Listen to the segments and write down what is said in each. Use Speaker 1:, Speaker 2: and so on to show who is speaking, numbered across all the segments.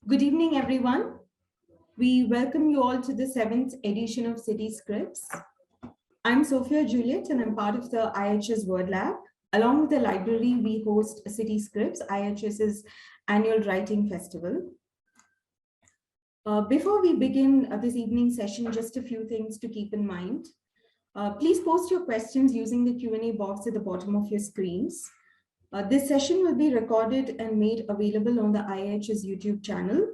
Speaker 1: Good evening, everyone. We welcome you all to the seventh edition of City Scripts. I'm Sophia Juliet, and I'm part of the IHS Word Lab. Along with the library, we host City Scripts, IHS's annual writing festival. Before we begin this evening's session, just a few things to keep in mind. Please post your questions using the Q&A box at the bottom of your screens. This session will be recorded and made available on the IHS YouTube channel.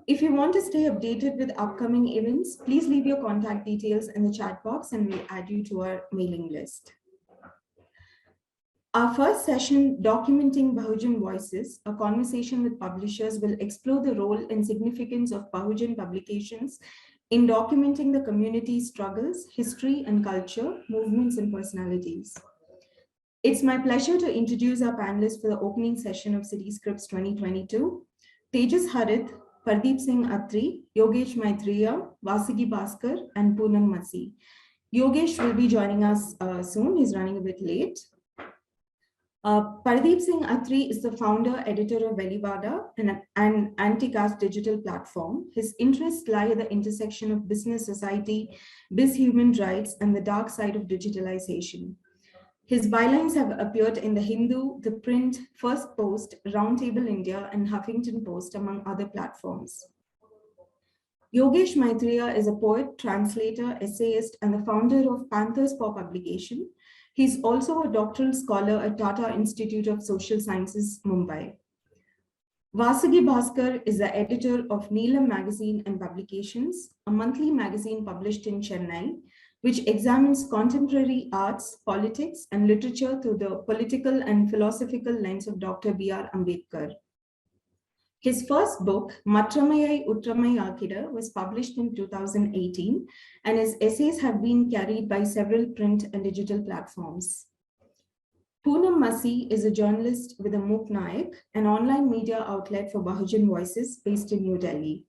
Speaker 1: If you want to stay updated with upcoming events, please leave your contact details in the chat box and we'll add you to our mailing list. Our first session, Documenting Bahujan Voices, a conversation with publishers, will explore the role and significance of Bahujan publications in documenting the community's struggles, history and culture, movements and personalities. It's my pleasure to introduce our panelists for the opening session of City Scripts 2022. Tejas Harad, Pardeep Singh Attri, Yogesh Maitreya, Vasugi Bhaskar, and Poonam Masih. Yogesh will be joining us soon. He's running a bit late. Pardeep Singh Attri is the founder, editor of Velivada, an anti-caste digital platform. His interests lie at the intersection of business, society, human rights, and the dark side of digitalization. His bylines have appeared in The Hindu, The Print, First Post, Roundtable India, and Huffington Post, among other platforms. Yogesh Maitreya is a poet, translator, essayist, and the founder of Panthers Paw publication. He's also a doctoral scholar at Tata Institute of Social Sciences, Mumbai. Vasugi Bhaskar is the editor of Neelam Magazine and Publications, a monthly magazine published in Chennai, which examines contemporary arts, politics, and literature through the political and philosophical lens of Dr. B.R. Ambedkar. His first book, Matramayai Utramayakida, was published in 2018, and his essays have been carried by several print and digital platforms. Poonam Masih is a journalist with a MOOC Nayak, an online media outlet for Bahujan voices based in New Delhi.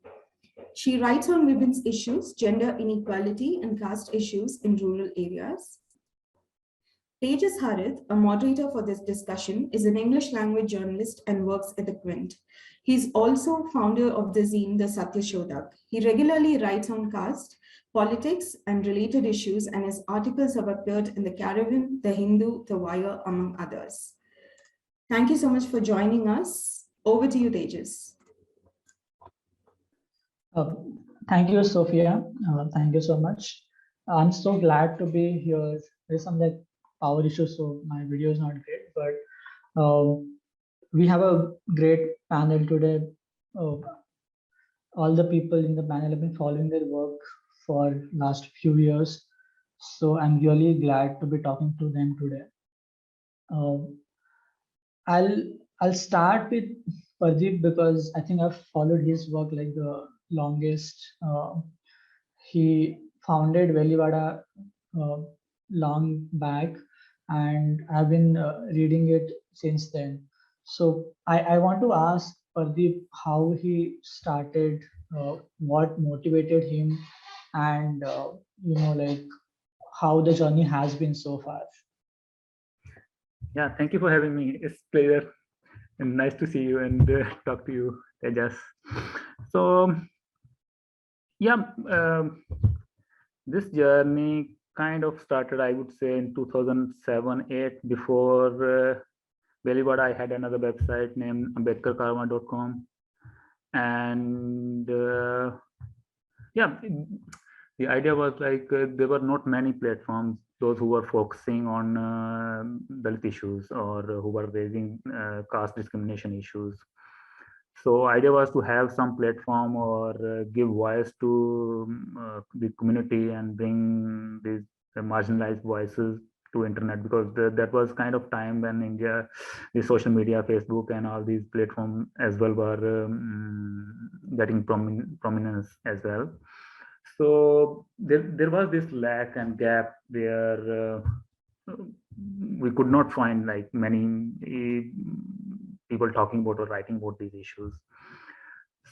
Speaker 1: She writes on women's issues, gender inequality, and caste issues in rural areas. Tejas Harad, a moderator for this discussion, is an English language journalist and works at the Quint. He's also founder of the zine, The Satyashodak. He regularly writes on caste, politics, and related issues, and his articles have appeared in The Caravan, The Hindu, The Wire, among others. Thank you so much for joining us. Over to you, Tejas.
Speaker 2: Thank you, Sophia. Thank you so much. I'm so glad to be here. There's some power issues, so my video is not great, but we have a great panel today. All the people in the panel have been following their work for last few years, so I'm really glad to be talking to them today. I'll start with Pardeep because I think I've followed his work like the longest. He founded Velivada long back, and I've been reading it since then. So I want to ask Pardeep how he started, what motivated him, and how the journey has been so far.
Speaker 3: Yeah, thank you for having me. It's a pleasure and nice to see you and talk to you, Tejas. So, yeah, this journey kind of started, I would say, in 2007-8. Before Velivada, I had another website named ambedkarkarma.com, and yeah, the idea was like there were not many platforms, those who were focusing on Dalit issues or who were raising caste discrimination issues. So idea was to have some platform or give voice to the community and bring these marginalized voices to internet, because that was kind of time when India, the social media, Facebook and all these platforms as well were getting prominence as well. So there was this lack and gap where we could not find like many people talking about or writing about these issues.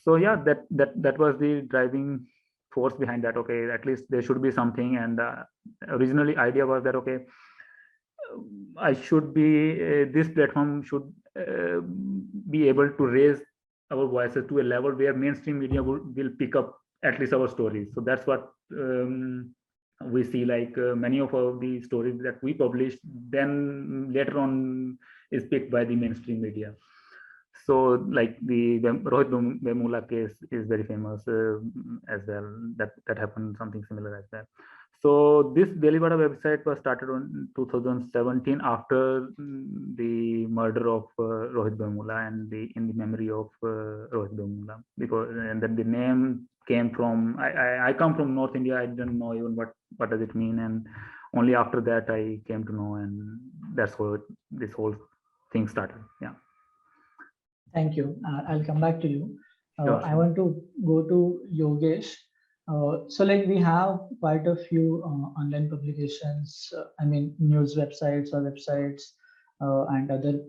Speaker 3: So yeah, that was the driving force behind that. Okay, at least there should be something. And originally idea was that, okay, I should be this platform should be able to raise our voices to a level where mainstream media will pick up at least our stories. So that's what we see, like many of the stories that we published then later on is picked by the mainstream media. So like the Rohit Vemula case is very famous as well. That happened something similar as well. So this Velivada website was started on 2017 after the murder of Rohit Vemula and in the memory of Rohit Vemula, because and then the name came from I come from North India. I didn't know even what does it mean, and only after that I came to know, and that's how this whole thing started. Yeah.
Speaker 2: Thank you. I'll come back to you.
Speaker 3: Sure,
Speaker 2: I
Speaker 3: sure.
Speaker 2: want to go to Yogesh. So like we have quite a few online publications, I mean news websites or websites and other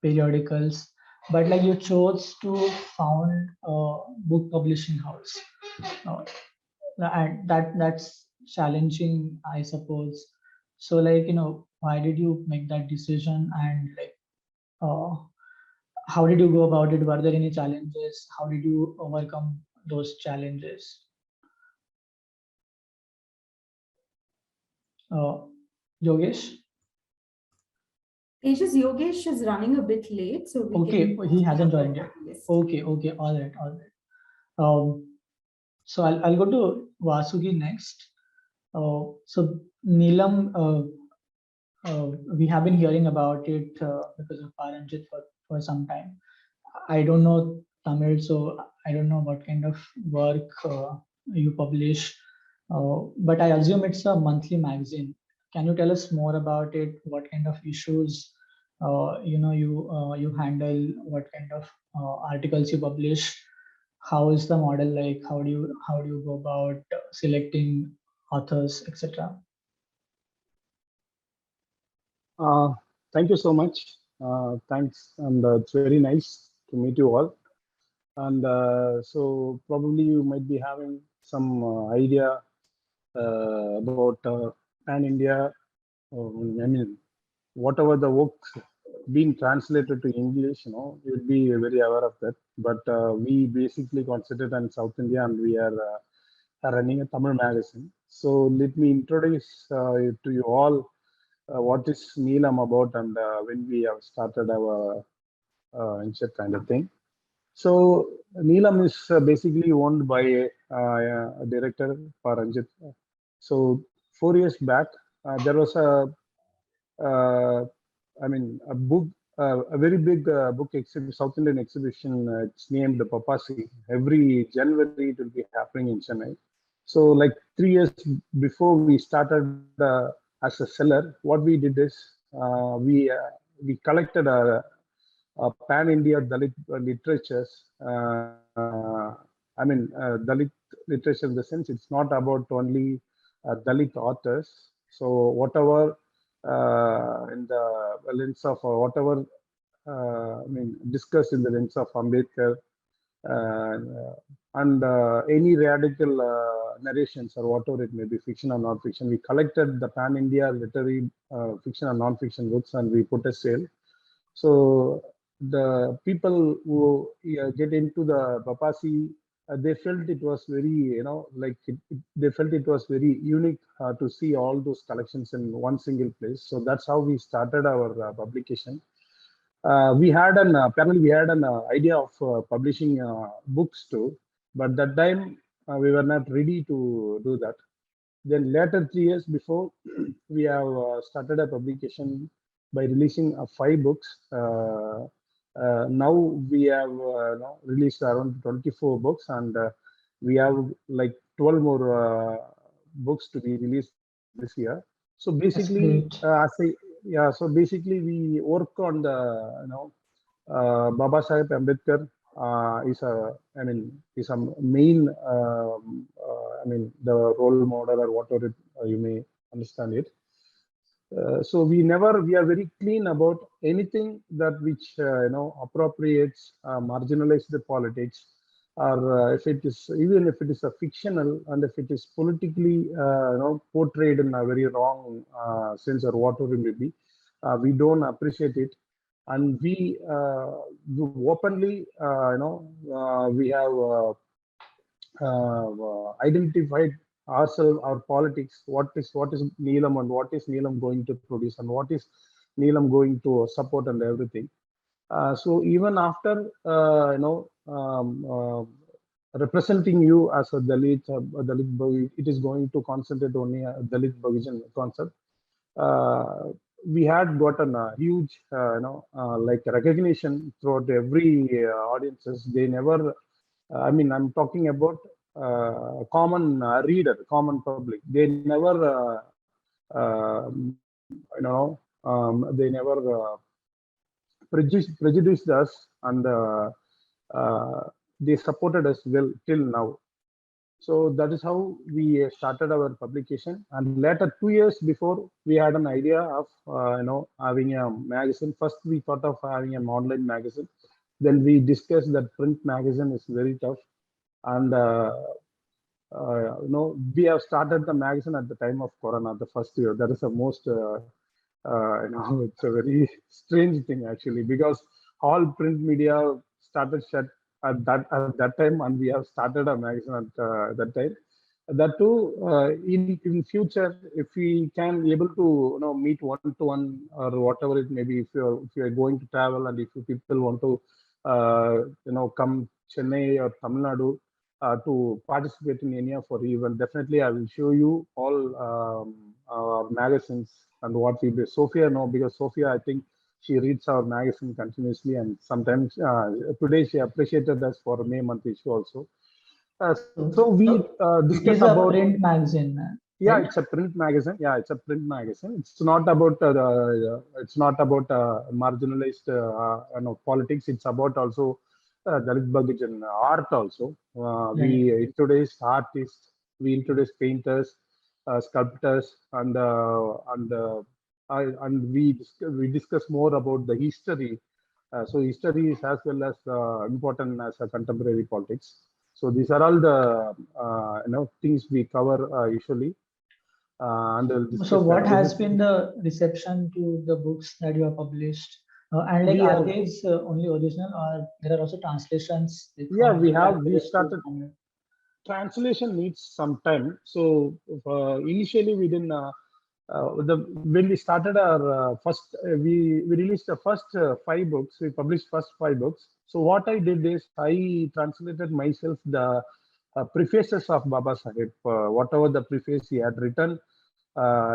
Speaker 2: periodicals, but like you chose to found a book publishing house. Uh, and that's challenging, I suppose. So like, why did you make that decision, and like how did you go about it? Were there any challenges? How did you overcome those challenges? Yogesh?
Speaker 1: Tejas, Yogesh is running a bit late, so we
Speaker 2: Okay,
Speaker 1: can.
Speaker 2: he hasn't joined yet.
Speaker 1: Yes.
Speaker 2: Okay, all right. So I'll go to Vasugi next. So Neelam, we have been hearing about it because of Paranjit for some time. I don't know Tamil, so I don't know what kind of work you publish, but I assume it's a monthly magazine. Can you tell us more about it? What kind of issues you handle? What kind of articles you publish? How is the model like? How do you go about selecting authors, etc.?
Speaker 4: Thank you so much. Thanks, and it's very nice to meet you all. And so probably you might be having some idea about Pan India. I mean, whatever the works being translated to English, you'd be very aware of that. But we basically concentrate on South India, and we are running a Tamil magazine. So let me introduce to you all what is Neelam about, and when we have started our venture kind of thing. So Neelam is basically owned by a director, Paranjit. So 4 years back, there was a book, a very big book exhibition, South Indian exhibition. It's named the Papasi. Every January it will be happening in Chennai. So like 3 years before we started as a seller, what we did is we collected pan India Dalit literatures. Dalit literature in the sense it's not about only Dalit authors. So whatever in the lens of whatever discussed in the lens of Ambedkar and any radical narrations or whatever it may be, fiction or non-fiction. We collected the pan India literary fiction and non-fiction books, and we put a sale. So the people who get into the Bapasi, they felt it was very, they felt it was very unique to see all those collections in one single place. So that's how we started our publication. We had an idea of publishing books too, but that time we were not ready to do that. Then later, 3 years before, we have started a publication by releasing 5 books. Now we have released around 24 books, and we have like 12 more books to be released this year. So basically, so basically we work on the Baba Sahib Ambedkar is a main the role model or whatever you may understand it. So we are very clean about anything that which appropriates marginalized politics, or if it is, even if it is a fictional, and if it is politically portrayed in a very wrong sense or whatever it may be, we don't appreciate it. and we openly, we have identified ourselves, our politics, what is Neelam and what is Neelam going to produce and what is Neelam going to support and everything. So even after representing you as a it is going to concentrate only a Dalit Bahujan concept. We had gotten a huge, like recognition throughout every audiences. They never, I'm talking about common reader, common public. They never, they never prejudiced us, and they supported us well till now. So that is how we started our publication. And later, 2 years before, we had an idea of having a magazine. First, we thought of having an online magazine. Then we discussed that print magazine is very tough, and we have started the magazine at the time of Corona, the first year. That is the most it's a very strange thing actually, because all print media started shut at that time, and we have started a magazine at that time. That too, in future, if we can able to meet one to one or whatever it may be, if you are going to travel, and if you people want to come Chennai or Tamil Nadu to participate in any of our event, definitely I will show you all our magazines and what we do. Sophia, no, because Sophia, I think she reads our magazine continuously, and sometimes today she appreciated us for May month issue also. So we
Speaker 2: it
Speaker 4: discuss
Speaker 2: is a
Speaker 4: about
Speaker 2: print magazine.
Speaker 4: yeah,
Speaker 2: Right?
Speaker 4: it's a print magazine. Yeah, it's a print magazine. It's not about marginalized politics. It's about also Dalit Bahujan art also. We
Speaker 2: Right.
Speaker 4: introduce artists, we introduce painters, sculptors, and we discuss more about the history. So history is as well as important as a contemporary politics. So these are all the things we cover usually, and we'll
Speaker 2: So
Speaker 4: discuss
Speaker 2: what has
Speaker 4: everything.
Speaker 2: been the reception to the books that you have published? And like,
Speaker 4: We
Speaker 2: are
Speaker 4: have
Speaker 2: these only original, or there are also translations
Speaker 4: yeah,
Speaker 2: from
Speaker 4: we
Speaker 2: different
Speaker 4: have we
Speaker 2: languages to
Speaker 4: started.
Speaker 2: Tamil?
Speaker 4: Translation needs some time. So initially we didn't. When we started our we released the first 5 books. We published first 5 books. So what I did is I translated myself the prefaces of Baba Sahib, whatever the preface he had written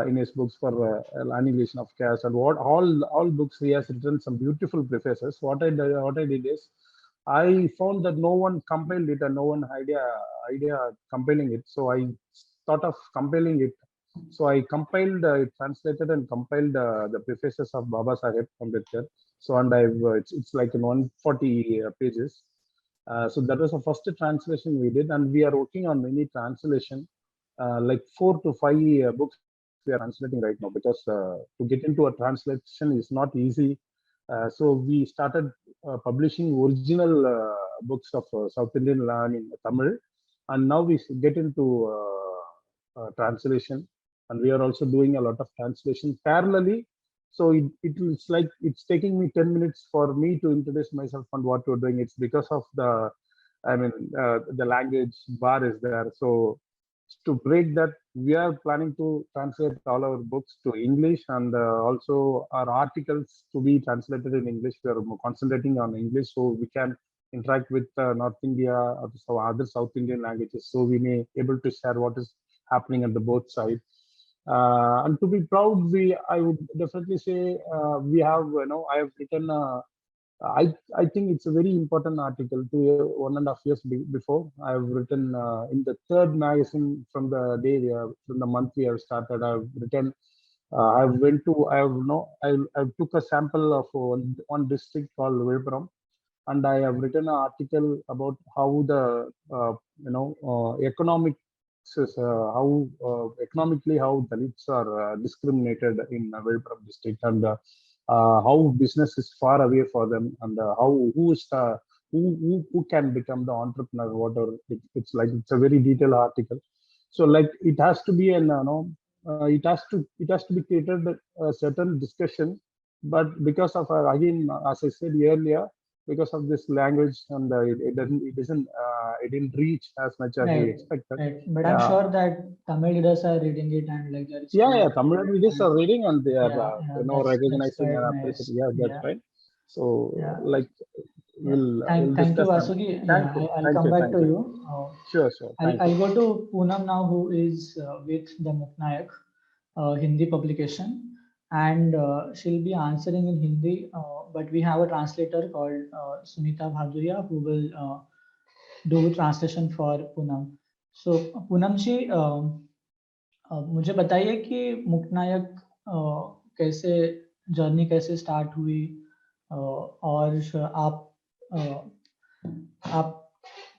Speaker 4: in his books for annihilation of caste, and what all books he has written some beautiful prefaces. What I did is I found that no one compiled it, and no one idea compiling it. So I thought of compiling it. So I compiled, translated and compiled the prefaces of Baba Sahib Ambedkar. So and it's like in 140 pages. So that was the first translation we did, and we are working on many translation, like 4 to 5 books we are translating right now, because to get into a translation is not easy. So we started publishing original books of South Indian, Tamil, and now we get into translation, and we are also doing a lot of translation parallelly. So it's like it's taking me 10 minutes for me to introduce myself and what we're doing. It's because of the language bar is there. So to break that, we are planning to translate all our books to English, and also our articles to be translated in English. We are concentrating on English so we can interact with North India or some other South Indian languages, so we may able to share what is happening at the both sides. And to be proud, I would definitely say we have, I have written. I think it's a very important article. 1.5 years before, I have written in the third magazine from the day from the month we have started. I have written. I went to. I have no. I took a sample of one district called Vilpuram, and I have written an article about how the economics is, how economically how Dalits are discriminated in Vilpuram district, and how business is far away for them, and how who can become the entrepreneur. Whatever it's like, it's a very detailed article. So like it has to be an it has to be created a certain discussion but because of again, as I said earlier, because of this language, and it didn't reach as much as we
Speaker 2: Right,
Speaker 4: expected.
Speaker 2: right. But I'm sure that Tamil readers are reading it and like they're
Speaker 4: Yeah, Tamil readers are reading and they are
Speaker 2: that's
Speaker 4: recognizing
Speaker 2: quite
Speaker 4: and
Speaker 2: nice.
Speaker 4: appreciating. Yeah, that's right. So
Speaker 2: Yeah.
Speaker 4: like we'll
Speaker 2: Thank you,
Speaker 4: discuss them.
Speaker 2: Vasugi.
Speaker 4: Thank you,
Speaker 2: I'll come back to you.
Speaker 4: Sure. Thank you.
Speaker 2: I'll go to Poonam now, who is with the Muknayak Hindi publication, and she'll be answering in Hindi. But we have a translator called Sunita Bhaduria who will do translation for Poonam. So Poonam ji, मुझे बताइए कि मुकनायक कैसे journey कैसे start हुई और आप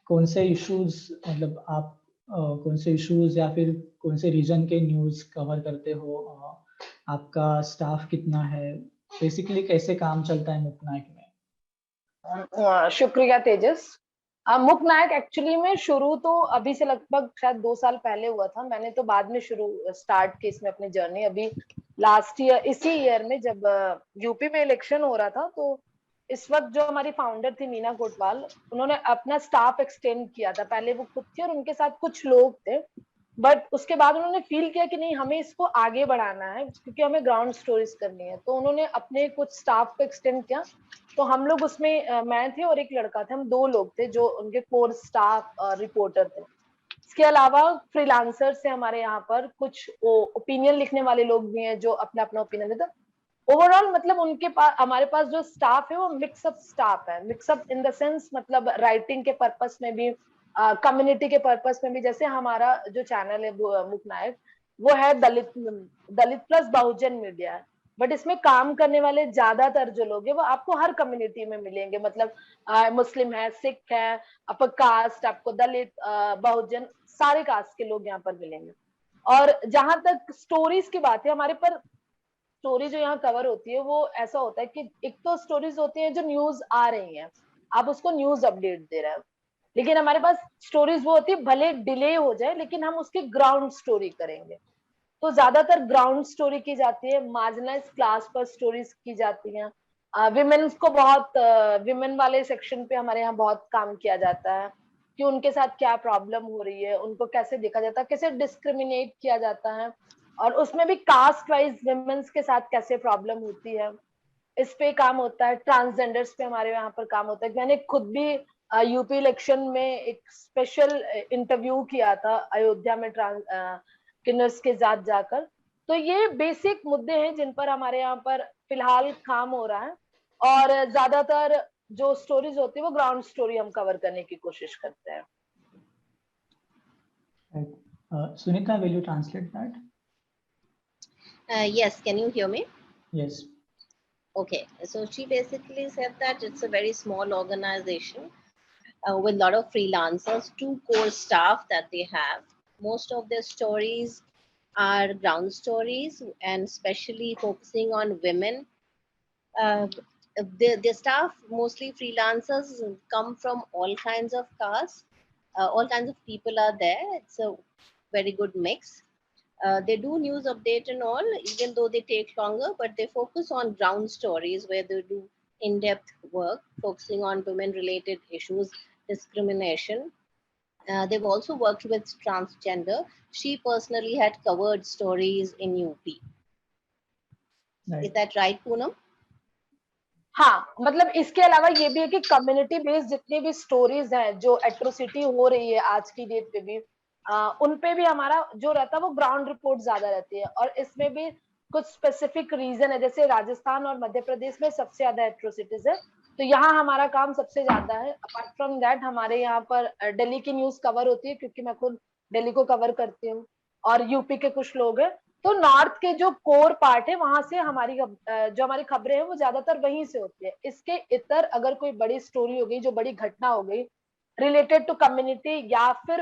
Speaker 2: कौन से इश्यूज मतलब आप कौन से इश्यूज या फिर कौन से रीजन के न्यूज़ कवर करते हो, आपका स्टाफ कितना है, बेसिकली कैसे काम चलता है मुकनायक में?
Speaker 5: शुक्रिया तेजस। मुकनायक एक्चुअली में शुरू तो अभी से लगभग शायद 2 साल पहले हुआ था। मैंने तो बाद में स्टार्ट की इसमें अपनी जर्नी। अभी लास्ट ईयर इसी ईयर में जब यूपी में इलेक्शन हो रहा था, तो इस वक्त जो हमारी फाउंडर थी मीना कोटवाल, उन्होंने अपना स्टाफ एक्सटेंड किया था। पहले वो खुद थी और उनके साथ कुछ लोग थे, बट उसके बाद उन्होंने फील किया कि नहीं, हमें इसको आगे बढ़ाना है क्योंकि हमें ग्राउंड स्टोरीज करनी है। तो उन्होंने अपने कुछ स्टाफ को एक्सटेंड किया। तो हम लोग उसमें मैं थे और एक लड़का थे, हम 2 लोग थे जो उनके कोर स्टाफ रिपोर्टर थे। इसके अलावा फ्रीलांसर से हमारे यहाँ पर कुछ ओपिनियन लिखने वाले लोग भी हैं जो अपना अपना ओपिनियन देते। ओवरऑल मतलब उनके पास हमारे पास जो स्टाफ है वो मिक्सअप स्टाफ है। मिक्सअप इन द सेंस मतलब राइटिंग के पर्पस में भी, कम्युनिटी के पर्पस में भी। जैसे हमारा जो चैनल है मुकनायक, वो है दलित प्लस बहुजन मीडिया है, बट इसमें काम करने वाले ज्यादातर जो लोग हैं वो आपको हर कम्युनिटी में मिलेंगे। मतलब मुस्लिम है, सिख है, आपको कास्ट, आपको दलित, बहुजन, सारे कास्ट के लोग यहाँ पर मिलेंगे। और जहां तक स्टोरीज की बात है, हमारे पर स्टोरी जो यहाँ कवर होती है वो ऐसा होता है कि एक तो स्टोरीज होती है जो न्यूज आ रही हैं, आप उसको न्यूज अपडेट दे रहे हो, लेकिन हमारे पास स्टोरीज वो होती है भले डिले हो जाए लेकिन हम उसकी ग्राउंड स्टोरी करेंगे। तो ज्यादातर ग्राउंड स्टोरी की जाती है, मार्जिनलाइज्ड क्लास पर स्टोरीज की जाती हैं। विमेन को बहुत विमेन वाले सेक्शन पे हमारे यहाँ बहुत काम किया जाता है कि उनके साथ क्या प्रॉब्लम हो रही है, उनको कैसे देखा जाता है, कैसे डिस्क्रिमिनेट किया जाता है, और उसमें भी कास्ट वाइज विमेन्स के साथ कैसे प्रॉब्लम होती है, इस पे काम होता है। ट्रांसजेंडर्स पे हमारे यहाँ पर काम होता है। मैंने खुद भी यूपी इलेक्शन में एक स्पेशल इंटरव्यू किया था अयोध्या में किन्नर्स के साथ जाकर। तो ये बेसिक मुद्दे हैं जिन पर हमारे यहाँ पर फिलहाल काम हो रहा है, और ज्यादातर जो स्टोरीज होती है वो ग्राउंड स्टोरी हम कवर करने की कोशिश करते हैं।
Speaker 2: Sunita, will you translate that?
Speaker 6: Yes, can you hear me?
Speaker 2: Yes.
Speaker 6: Okay, so she basically said that it's a very small organization with a lot of freelancers, 2 core staff that they have. Most of their stories are ground stories and especially focusing on women. The staff, mostly freelancers, come from all kinds of castes. All kinds of people are there. It's a very good mix. They do news update and all, even though they take longer, but they focus on ground stories where they do in-depth work, focusing on women-related issues, discrimination. They've also worked with transgender. She personally had covered stories in UP. Right. Is that right, Poonam?
Speaker 5: हाँ, मतलब इसके अलावा ये भी है कि community based जितनी भी स्टोरीज हैं जो एट्रोसिटी हो रही है आज की डेट पे भी, उन पे भी हमारा जो रहता है वो ग्राउंड रिपोर्ट ज्यादा रहती है। और इसमें भी कुछ स्पेसिफिक रीजन है, जैसे राजस्थान और मध्य प्रदेश में सबसे ज्यादा एट्रोसिटीज है, तो यहाँ हमारा काम सबसे ज्यादा है। अपार्ट फ्रॉम दैट हमारे यहाँ पर दिल्ली की न्यूज कवर होती है क्योंकि मैं खुद दिल्ली को कवर करती हूँ, और यूपी के कुछ लोग हैं। तो नॉर्थ के जो कोर पार्ट है वहां से जो हमारी खबरें हैं वो ज्यादातर वहीं से होती है। इसके इतर अगर कोई बड़ी स्टोरी हो गई, जो बड़ी घटना हो गई रिलेटेड टू कम्युनिटी या फिर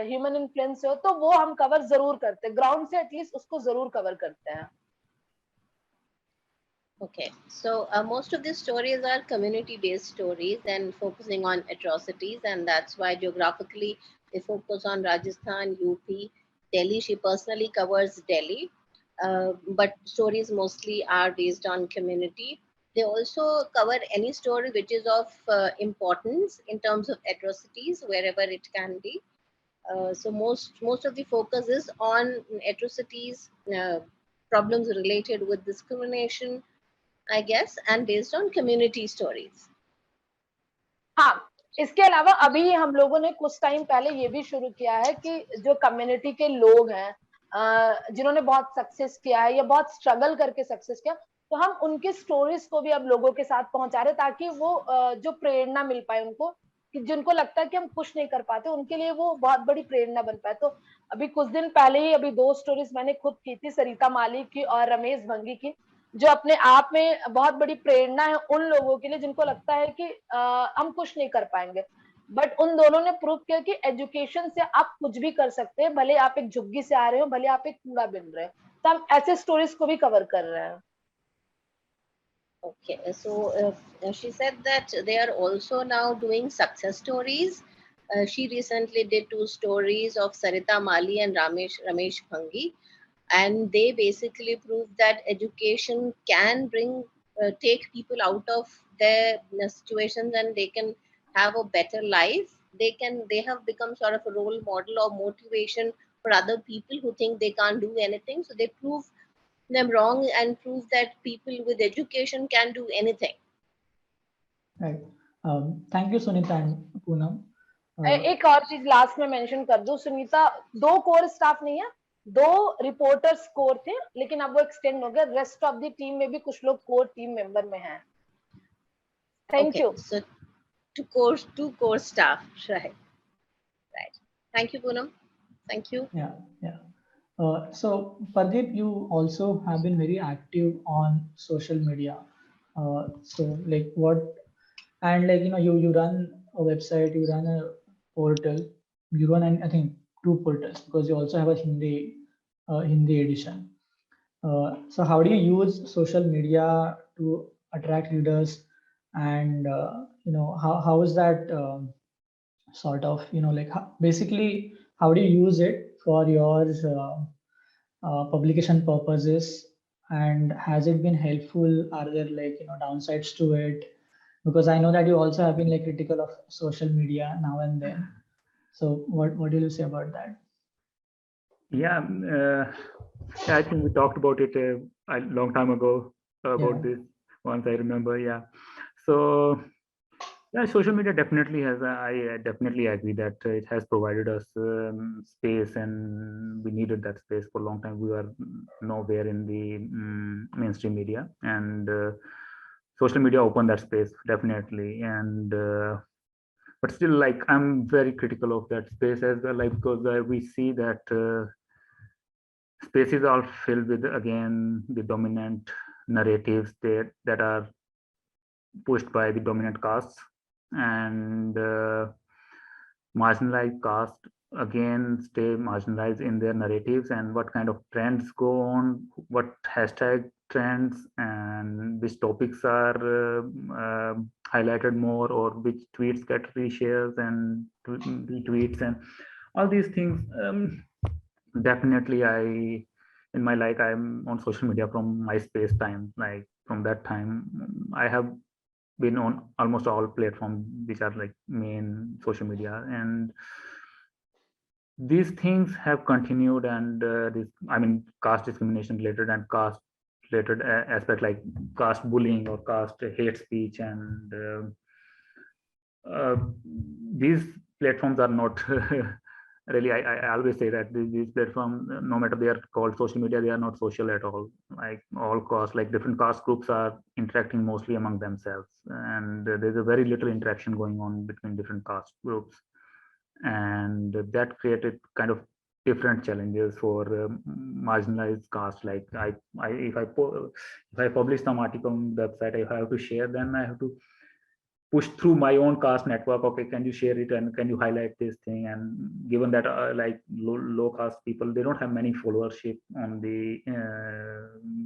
Speaker 5: ह्यूमन इन्फ्लुएंस हो, तो वो हम कवर जरूर करते हैं, ग्राउंड से एटलीस्ट उसको जरूर कवर करते हैं।
Speaker 6: Okay, so most of these stories are community-based stories and focusing on atrocities, and that's why geographically they focus on Rajasthan, UP, Delhi. She personally covers Delhi. but stories mostly are based on community. They also cover any story which is of importance in terms of atrocities, wherever it can be. So most of the focus is on atrocities, problems related with discrimination, I guess, and based on community stories.
Speaker 5: हाँ, इसके अलावा अभी हम लोगों ने कुछ time पहले ये भी शुरू किया है कि जो कम्युनिटी के लोग हैं, जिन्होंने बहुत सक्सेस किया है या बहुत स्ट्रगल करके सक्सेस किया, तो हम उनके स्टोरीज को भी अब लोगों के साथ पहुंचा रहे, ताकि वो जो प्रेरणा मिल पाए उनको, कि जिनको लगता है कि हम कुछ नहीं कर पाते, उनके लिए वो बहुत बड़ी प्रेरणा बन पाए। तो अभी कुछ दिन पहले ही अभी 2 स्टोरीज मैंने खुद की थी, सरिता माली की और रमेश भंगी की, जो अपने आप में बहुत बड़ी प्रेरणा है उन लोगों के लिए जिनको लगता है कि हम कुछ नहीं कर पाएंगे। बट उन दोनों ने प्रूव किया कि एजुकेशन से आप कुछ भी कर सकते हैं, भले आप एक झुग्गी से आ रहे हो, भले आप एक कूड़ा बिन रहे हो। तो हम ऐसे स्टोरीज को भी कवर कर रहे हैं।
Speaker 6: Okay, so she said that they are also now doing success stories. She recently did 2 stories of Sarita Mali and Ramesh Bhangi, and they basically proved that education can take people out of their situations, and they can have a better life. They have become sort of a role model or motivation for other people who think they can't do anything. So they prove them wrong and prove that people with education can do anything.
Speaker 2: Right. Thank you, Sunita and Poonam.
Speaker 5: एक और चीज last में mention कर दूं, Sunita 2 core staff नहीं है, 2 reporters core थे, लेकिन अब वो एक्सटेंड हो गया, रेस्ट ऑफ द टीम में भी कुछ लोग कोर टीम मेंबर में हैं। Thank you.
Speaker 6: So 2 core staff, right? Thank you, Poonam. Thank you.
Speaker 2: Yeah. So Pardeep, you also have been very active on social media. So like what, and like, you run a website, you run a portal, you run, I think 2 portals, because you also have a Hindi edition. So how do you use social media to attract readers, and how is that sort of, like basically how do you use it for your publication purposes, and has it been helpful? Are there like downsides to it? Because I know that you also have been like critical of social media now and then. So what do you say about that?
Speaker 3: Yeah, I think we talked about it a long time ago about this. Once I remember, yeah. So yeah, social media definitely has. I definitely agree that it has provided us space, and we needed that space for a long time. We were nowhere in the mainstream media, and social media opened that space definitely. And but still, like, I'm very critical of that space as well, like, because we see that spaces are filled with, again, the dominant narratives that are pushed by the dominant castes, and marginalized caste again stay marginalized in their narratives, and what kind of trends go on, what hashtag trends, and which topics are highlighted more, or which tweets get reshares and retweets, and all these things. Definitely, in my life, I'm on social media from MySpace time. Like, from that time, I have been on almost all platforms which are like main social media, and these things have continued. And caste discrimination related and caste related aspect, like caste bullying or caste hate speech, and these platforms are not really, I always say that these platforms, no matter they are called social media, they are not social at all. Like, all caste, like different caste groups are interacting mostly among themselves, and there's a very little interaction going on between different caste groups, and that created kind of different challenges for marginalized caste. Like, if I publish some article on the website, if I have to share, then I have to push through my own caste network. Okay, can you share it, and can you highlight this thing? And given that like low caste people, they don't have many followership on the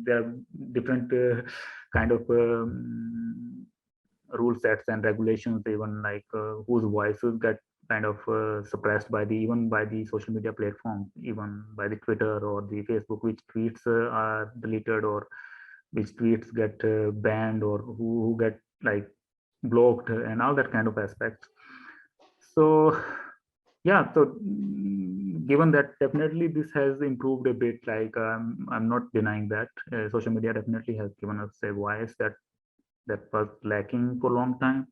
Speaker 3: there are different kind of rule sets and regulations, even like whose voices get kind of suppressed by the even by the social media platforms, even by the Twitter or the Facebook, which tweets are deleted or which tweets get banned or who get like blocked and all that kind of aspects. So yeah, so given that, definitely this has improved a bit. Like I'm not denying that social media definitely has given us a voice that was lacking for a long time,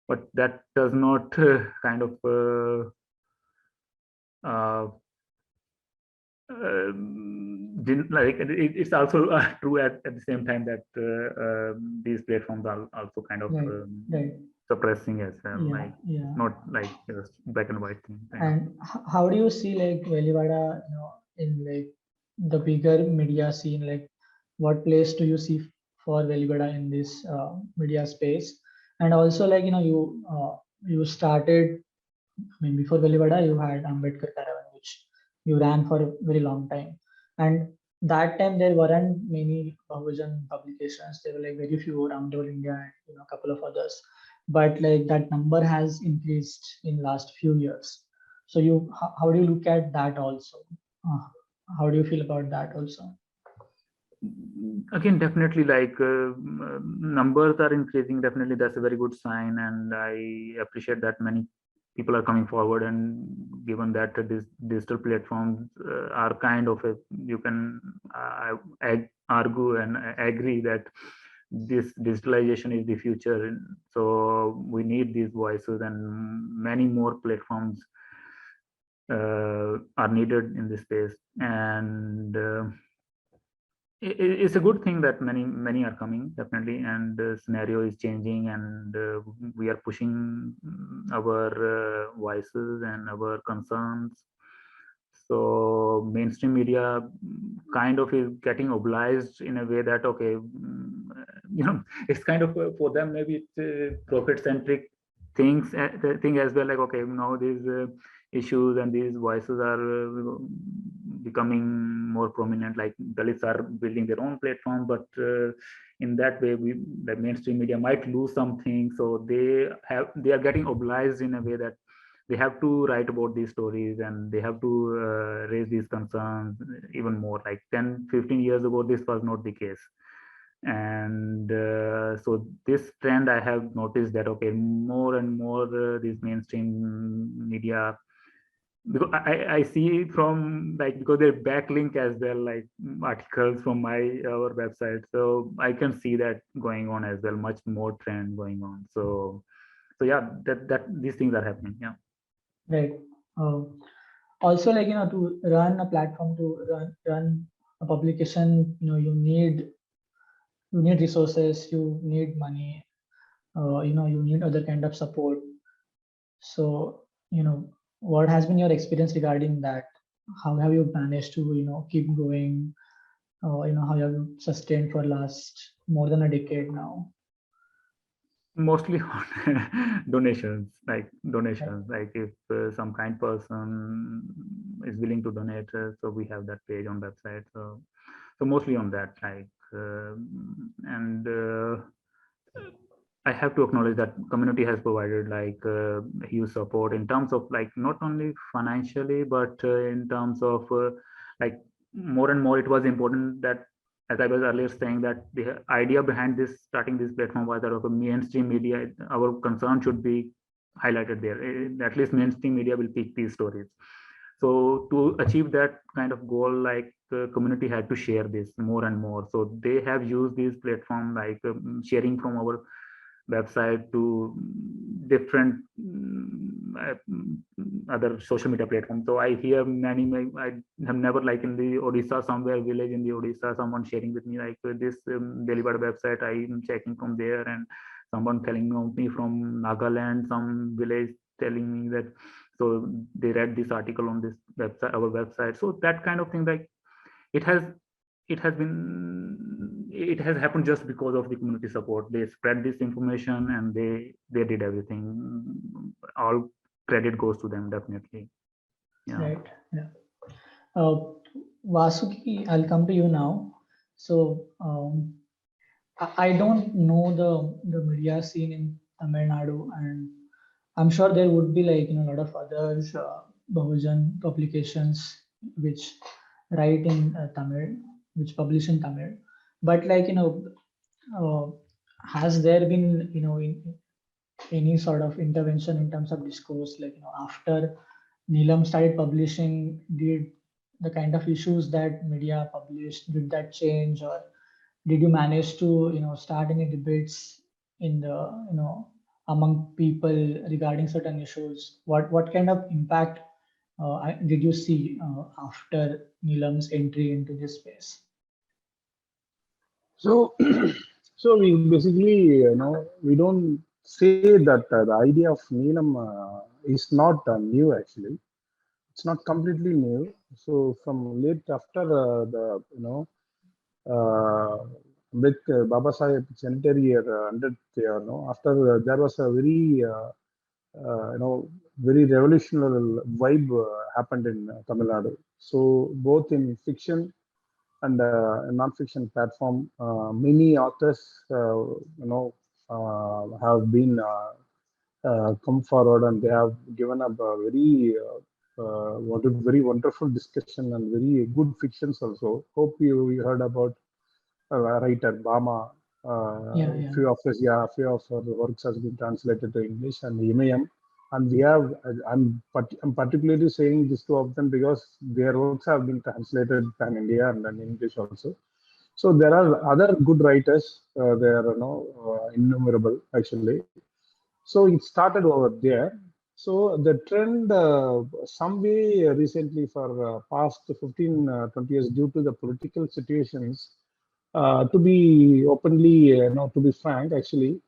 Speaker 3: but that does not kind of it's also true at the same time that these platforms are also kind of
Speaker 2: right.
Speaker 3: suppressing as well.
Speaker 2: Yeah,
Speaker 3: like
Speaker 2: yeah.
Speaker 3: not like just black and white thing.
Speaker 2: And how do you see like Velivada, in like the bigger media scene? Like, what place do you see for Velivada in this media space? And also, like you started. I mean, before Velivada, you had Ambedkar Caravan, which you ran for a very long time. And that time there weren't many Bahujan publications. There were like very few around all India and a couple of others. But like that number has increased in last few years. So how do you look at that also? How do you feel about that also?
Speaker 3: Again, definitely like numbers are increasing. Definitely that's a very good sign, and I appreciate that many people are coming forward. And given that this digital platforms are kind of you can argue and agree that this digitalization is the future. So we need these voices, and many more platforms are needed in this space. And it's a good thing that many are coming, definitely, and the scenario is changing, and we are pushing our voices and our concerns. So mainstream media kind of is getting obliged in a way that, okay, it's kind of for them, maybe it's profit centric thing as well. Like, okay, these issues and these voices are becoming more prominent. Like Dalits are building their own platform, but in that way, the mainstream media might lose something. So they are getting obliged in a way that they have to write about these stories, and they have to raise these concerns even more. Like 10-15 years ago, this was not the case. And so this trend, I have noticed that, okay, more and more these mainstream media, because I see from because they're backlink as well, like articles from our website. So I can see that going on as well, much more trend going on. So yeah, that these things are happening. Yeah.
Speaker 2: Right. Also, like to run a platform, to run a publication, you need resources, you need money, you need other kind of support. So what has been your experience regarding that? How have you managed to keep going? How you have sustained for last more than a decade now?
Speaker 3: Mostly on donations. Like if some kind person is willing to donate, so we have that page on website. So mostly on that. And I have to acknowledge that community has provided huge support in terms of not only financially, but in terms of more and more it was important that, as I was earlier saying, that the idea behind starting this platform was that of a mainstream media, our concern should be highlighted there. At least mainstream media will pick these stories. So to achieve that kind of goal, the community had to share this more and more. So they have used these platforms, sharing from our website to different other social media platforms. So I hear I have never, in the Odisha, somewhere village in the Odisha, someone sharing with me this delivered website, I am checking from there, and someone telling me from Nagaland, some village telling me that, so they read this article on this website, our website. So that kind of thing, it has happened just because of the community support. They spread this information, and they did everything. All credit goes to them, definitely. Yeah.
Speaker 2: Right. Yeah. Vasugi, I'll come to you now. So I don't know the media scene in Tamil Nadu, and I'm sure there would be like, a lot of other Bahujan publications which write in Tamil, which publish in Tamil. But like, uh, has there been, any sort of intervention in terms of discourse, like, after Neelam started publishing, did the kind of issues that media published, did that change, or did you manage to, start any debates in the, among people regarding certain issues? What kind of impact did you see after Neelam's entry into this space?
Speaker 4: So, so we basically, we don't say that the idea of Neelam is not new actually. It's not completely new. So from late after the, with Baba Sahib centenary 100th year, after there was a very, very revolutionary vibe happened in Tamil Nadu. So both in fiction and non-fiction platform, many authors, have been come forward and they have given up a very very wonderful discussion and very good fictions also. Hope you heard about writer Bama.
Speaker 2: Yeah.
Speaker 4: Few of us, yeah, few of her works has been translated to English and EMAM. And we have, I'm particularly saying these two of them because their works have been translated pan India and in English also. So there are other good writers. They are innumerable actually. So it started over there. So the trend, some way recently for past 15, 20 years, due to the political situations, to be openly, to be frank, actually,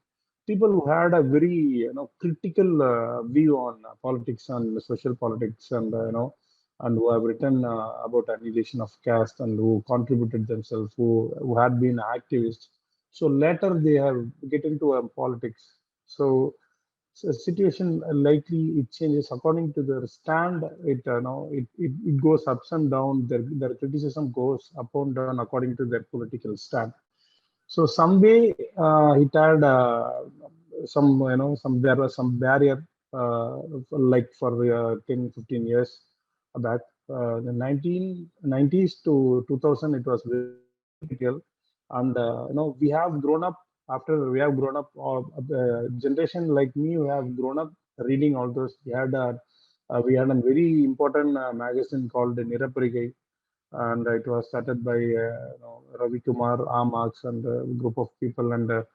Speaker 4: people who had a very, critical view on politics and social politics, and and who have written about annihilation of caste and who contributed themselves, who had been activists. So later they have get into politics. So situation likely it changes according to their stand. It goes ups and down. Their criticism goes up and down according to their political stand. So some way it had some there was some barrier like for 10, 15 years back. The 1990s to 2000 it was very critical, and we have grown up. After we have grown up, generation like me who have grown up reading all those. We had a very important magazine called Niraparigai, and it was started by Ravi Kumar, Marx, and a group of people, and the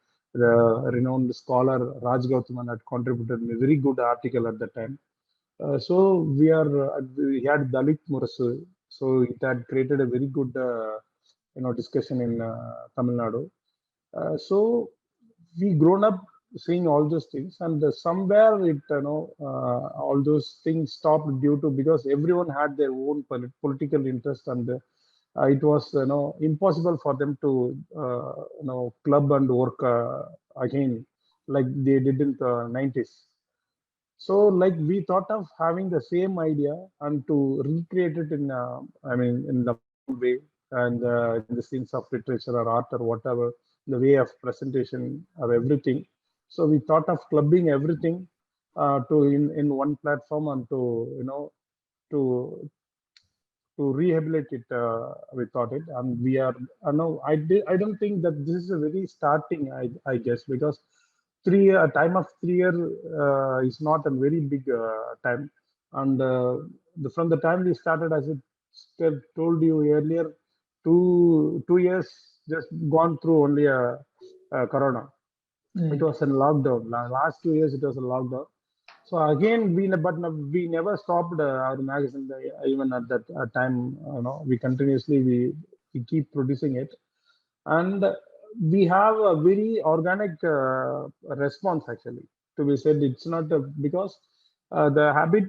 Speaker 4: renowned scholar Raj Gautaman had contributed a very good article at the time. So we had Dalit Murasu, so it had created a very good discussion in Tamil Nadu. So we grown up seeing all those things, and somewhere it all those things stopped due to because everyone had their own political interest, and it was impossible for them to club and work again like they did in the 90s. So like we thought of having the same idea and to recreate it in in the modern way, and in the sense of literature or art or whatever, the way of presentation of everything. So we thought of clubbing everything to in one platform, and to to rehabilitate it. We thought it, and we are. No, I don't think that this is a very starting. I guess because a time of 3 year is not a very big time, and from the time we started, as I told you earlier, 2 years just gone through only a corona. It was a lockdown. Last 2 years it was a lockdown. So again, we never stopped our magazine even at that time. We continuously we keep producing it, and we have a very organic response actually. To be said, it's not because the habit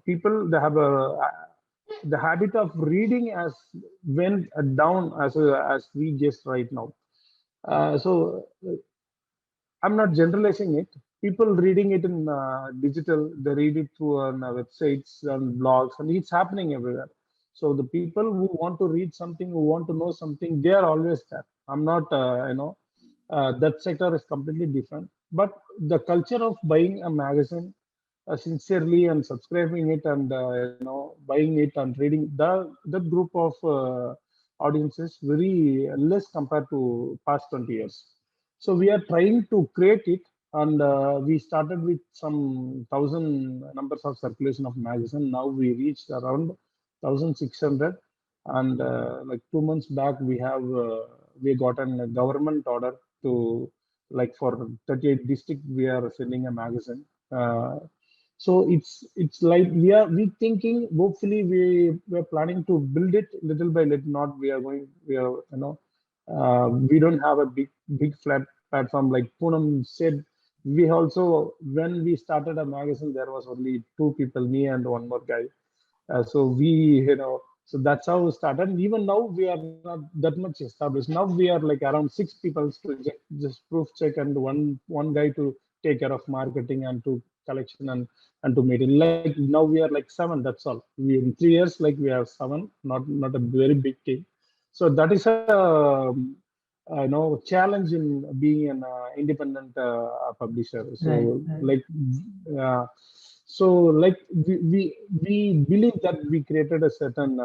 Speaker 4: people they have the habit of reading as went down as we guess right now. So I'm not generalizing it. People reading it in digital, they read it through on websites and blogs, and it's happening everywhere. So the people who want to read something, who want to know something, they are always there. I'm not, that sector is completely different. But the culture of buying a magazine sincerely and subscribing it and buying it and reading. That group of audience is very less compared to past 20 years. So we are trying to create it, and we started with some 1,000 numbers of circulation of magazine. Now we reached around 1,600, and like 2 months back we got a government order to, like, for 38 districts we are sending a magazine. So it's like we thinking, hopefully we're planning to build it little by little. Not we are we don't have a big flat platform like Poonam said. We also, when we started a magazine, there was only two people, me and one more guy. So we, so that's how we started. Even now we are not that much established. Now we are like around 6 people to just proof check, and one guy to take care of marketing and to collection and to meeting. Like now we are like 7. That's all. We in 3 years, like we have 7. Not a very big team. So that is a challenge in being an independent publisher. So
Speaker 2: Right.
Speaker 4: like so like we believe that we created a certain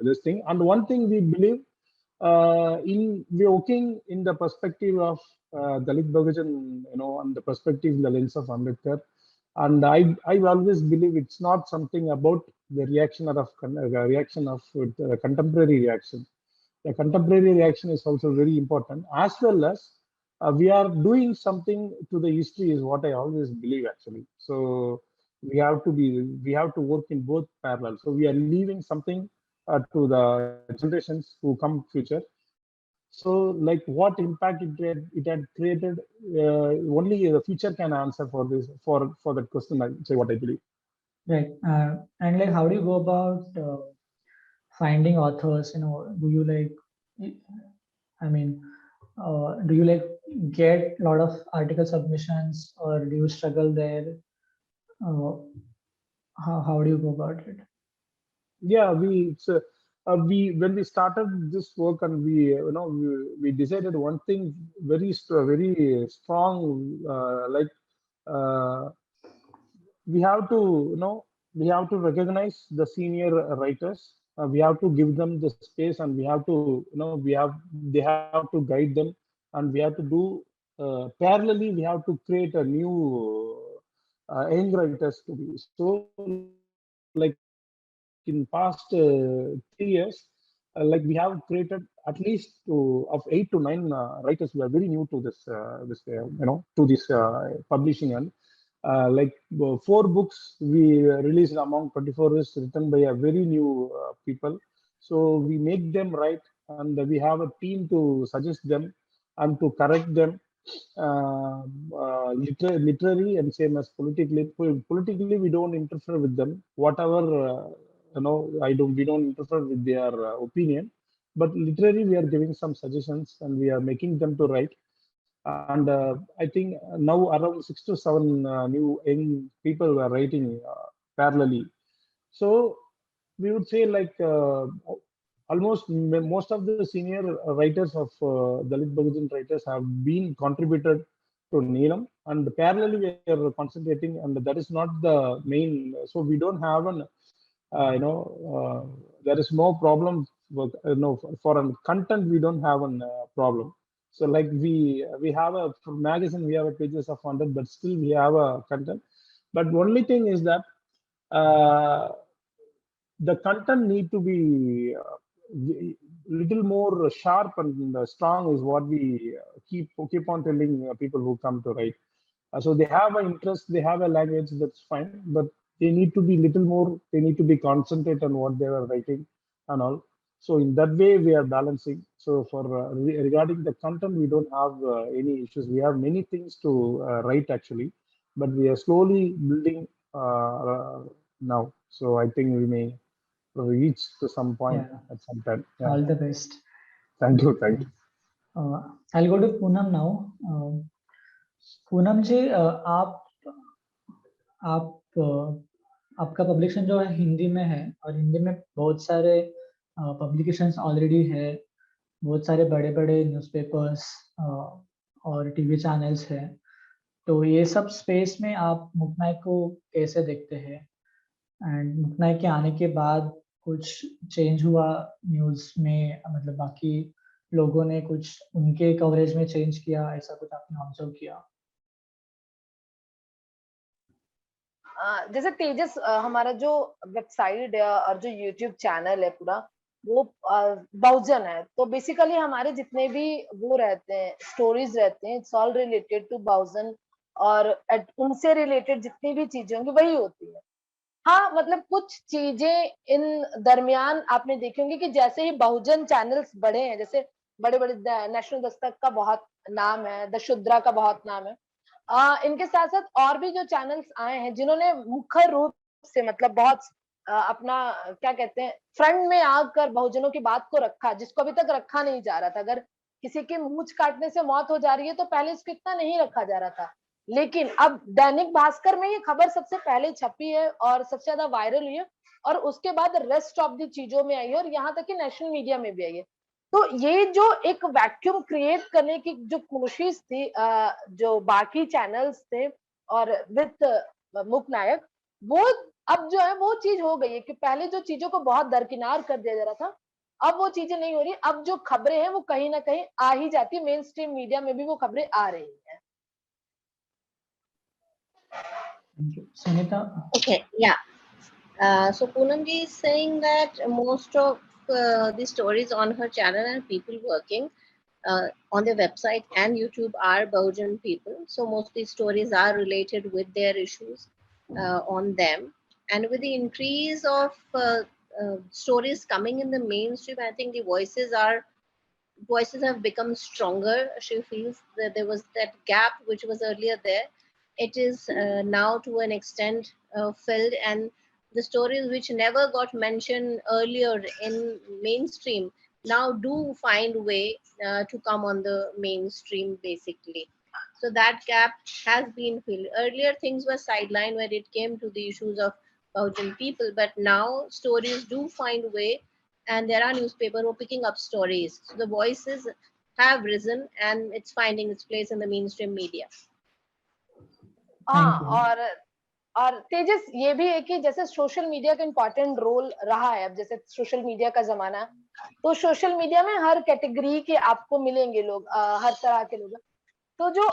Speaker 4: this thing. And one thing we believe, in we're working in the perspective of Dalit Bahujan, and the perspective in the lens of Ambedkar. And I always believe it's not something about the reaction of contemporary reaction. The contemporary reaction is also very important, as well as we are doing something to the history, is what I always believe actually. So we have to work in both parallel. So we are leaving something to the generations who come future. So like what impact it had created, only the future can answer for this, for that question. I say what I believe.
Speaker 2: Right. And like, how do you go about finding authors? Do you like, I mean, do you like get a lot of article submissions, or do you struggle there? Uh, how do you go about it?
Speaker 4: Yeah, we when we started this work, and we decided one thing very strong, like uh, we have to recognize the senior writers. We have to give them the space, and we have to they have to guide them, and we have to do parallelly. We have to create a new young writers to be. So like in past 3 years, like we have created at least of 8 to 9 writers who are very new to to this publishing. And like 4 books we released among 24 is written by a very new people. So we make them right, and we have a team to suggest them and to correct them, literary and same as politically. Politically, we don't interfere with them. Whatever we don't interfere with their opinion. But literally, we are giving some suggestions, and we are making them to write. And I think now around 6 to 7 new young people were writing parallelly. So we would say like most of the senior writers of Dalit Bahujan writers have been contributed to Neelam, and parallelly we are concentrating, and that is not the main. So we don't have an there is no problem with, for a content. We don't have a problem. So like we have a magazine, we have a pages of content, but still we have a content. But only thing is that the content need to be little more sharp and strong, is what we keep on telling people who come to write. So they have an interest, they have a language, that's fine, but they need to be little more, they need to be concentrate on what they are writing and all. So in that way, we are balancing. So for regarding the content, we don't have any issues. We have many things to write actually, but we are slowly building now. So I think we may reach to some point
Speaker 2: Yeah.
Speaker 4: at some time. Yeah.
Speaker 2: All the best.
Speaker 4: Thank you. Thank you.
Speaker 2: I'll go to Poonam now. Poonam ji, आपका publication जो है हिंदी में है, और हिंदी में बहुत सारे publications already है, बहुत सारे बड़े बड़े न्यूज़पेपर्स और टीवी चैनल्स है. तो ये सब स्पेस में आप मुकनायक को कैसे देखते हैं? एंड मुकनायक के आने के बाद कुछ चेंज हुआ न्यूज में, मतलब बाकी लोगों ने कुछ उनके कवरेज में चेंज किया, ऐसा कुछ आपने ऑब्जर्व किया?
Speaker 5: जैसे तेजस, हमारा जो वेबसाइट है और जो यूट्यूब चैनल है पूरा, वो बहुजन है। तो बेसिकली हमारे जितने भी वो रहते हैं, स्टोरीज रहते हैं, इट्स ऑल रिलेटेड टू बहुजन, और उनसे रिलेटेड जितनी भी चीजें होंगी वही होती है। हाँ, मतलब कुछ चीजें इन दरमियान आपने देखी होंगी कि जैसे ही बहुजन चैनल्स बढ़े हैं, जैसे बड़े बड़े नेशनल दस्तक का बहुत नाम है, द शुद्रा का बहुत नाम है, इनके साथ साथ और भी जो चैनल्स आए हैं जिन्होंने मुख्य रूप से मतलब बहुत अपना क्या कहते हैं, फ्रंट में आकर बहुजनों की बात को रखा, जिसको अभी तक रखा नहीं जा रहा था। अगर किसी की मूंछ काटने से मौत हो जा रही है तो पहले इसको इतना नहीं रखा जा रहा था, लेकिन अब दैनिक भास्कर में ये खबर सबसे पहले छपी है और सबसे ज्यादा वायरल हुई है, और उसके बाद रेस्ट ऑफ दी चीजों में आई है, और यहाँ तक कि नेशनल मीडिया में भी आई है। तो ये जो एक वैक्यूम क्रिएट करने की जो कोशिश थी, जो बाकी चैनल्स थे और विद मुकनायक, वो अब जो है वो चीज हो गई है कि पहले जो चीजों को बहुत दरकिनार कर दिया जा रहा था, अब वो चीजें नहीं हो रही। अब जो खबरें हैं वो कहीं ना कहीं आ ही जाती है, मेन स्ट्रीम मीडिया में भी वो खबरें आ रही है।
Speaker 2: Sunita?
Speaker 6: Okay, yeah. So Poonam ji is saying that most of the stories on her channel and people working on their website and YouTube are Bahujan people. So mostly stories are related with their issues on them. And with the increase of stories coming in the mainstream, I think the voices have become stronger. She feels that there was that gap which was earlier there. It is now to an extent filled, and the stories which never got mentioned earlier in mainstream now do find way to come on the mainstream basically. So that gap has been filled. Earlier things were sidelined when it came to the issues of Bahujan people, but now stories do find way, and there are newspapers who are picking up stories. So the voices have risen and it's finding its place in the mainstream media.
Speaker 5: हाँ, और तेजस ये भी है कि जैसे social media का important role रहा है, अब जैसे सोशल मीडिया का जमाना है, तो सोशल मीडिया में हर कैटेगरी के आपको मिलेंगे लोग, हर तरह के लोग। तो जो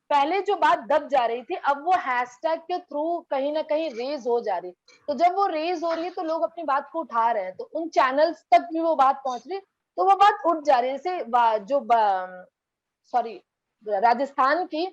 Speaker 5: पहले जो बात दब जा रही थी, अब वो हैशटैग के थ्रू कहीं ना कहीं रेज हो जा रही। तो जब वो रेज हो रही है तो लोग अपनी बात को उठा रहे हैं, तो उन चैनल्स तक भी वो बात पहुंच रही, तो वो बात उठ जा रही है। जैसे जो सॉरी, राजस्थान की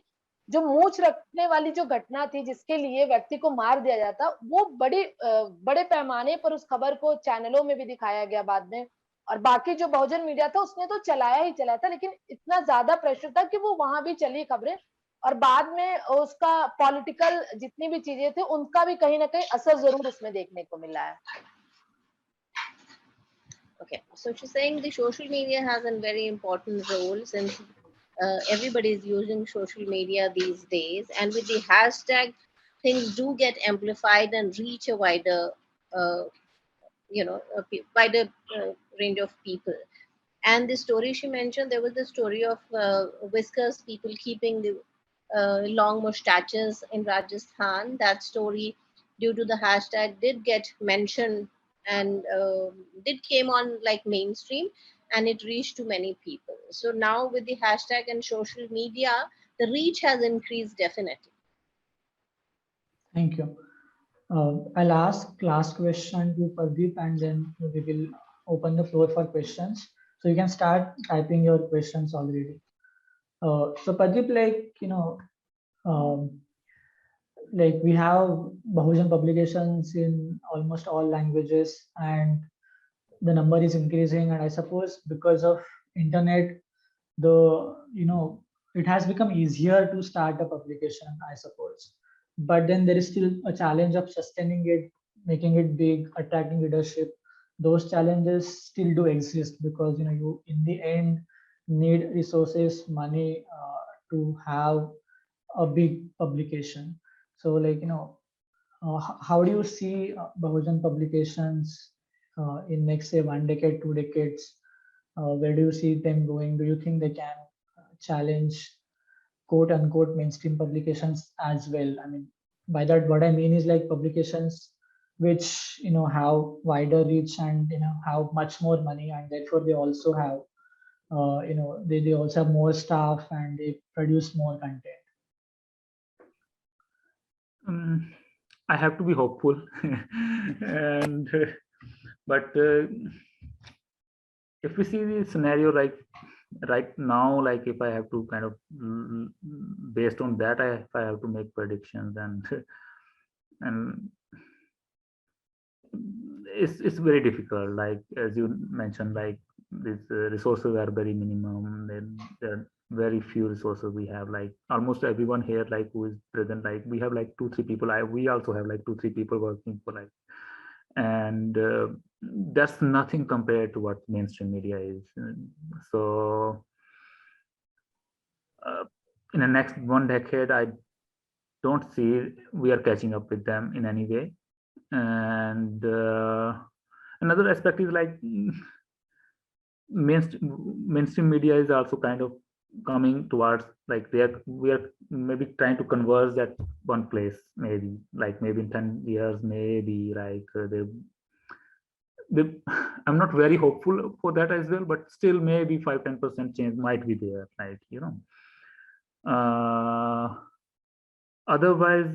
Speaker 5: जो मूछ रखने वाली जो घटना थी, जिसके लिए व्यक्ति को मार दिया जाता, वो बड़े पैमाने पर उस खबर को चैनलों में भी दिखाया गया बाद में, और बाकी जो बहुजन मीडिया था उसने तो चलाया ही चलाया था, लेकिन इतना ज्यादा प्रेशर था कि वो वहां भी चली खबरें, और बाद में उसका पॉलिटिकल जितनी भी चीजें थी उनका भी कहीं ना कहीं असर जरूर उसमें देखने को मिला है।
Speaker 6: Okay, so she's saying the social media has a very important role since everybody is using social media these days, and with the hashtag, things do get amplified and reach a wider, uh, wider range of people. And the story she mentioned, there was the story of whiskers people keeping the long mustaches in Rajasthan. That story, due to the hashtag, did get mentioned and did came on like mainstream, and it reached to many people. So now with the hashtag and social media, the reach has increased definitely.
Speaker 2: Thank you. I'll ask last question to Pardeep, and then we will open the floor for questions. So you can start typing your questions already. So Pardeep, like we have Bahujan publications in almost all languages, and the number is increasing. And I suppose because of internet, it has become easier to start a publication, I suppose. But then there is still a challenge of sustaining it, making it big, attracting readership. Those challenges still do exist because you in the end need resources, money to have a big publication. So how do you see Bahujan publications in next say 1 decade, 2 decades? Where do you see them going? Do you think they can challenge quote unquote mainstream publications as well. I mean, by that, what I mean is like publications which, have wider reach and, have much more money, and therefore they also have, they also have more staff and they produce more content.
Speaker 3: I have to be hopeful, and but if we see the scenario right now, like if I have to kind of based on that, if I have to make predictions, and it's very difficult. Like as you mentioned, like these resources are very minimum. Then there are very few resources we have. Like almost everyone here, like who is present, like we have like 2-3 people. We also have like 2-3 people working for like, and that's nothing compared to what mainstream media is. So in the next 1 decade, I don't see we are catching up with them in any way. And another aspect is like mainstream media is also kind of coming towards like we are maybe trying to converge at one place, maybe in 10 years, maybe like I'm not very hopeful for that as well, but still maybe 5-10% change might be there, like otherwise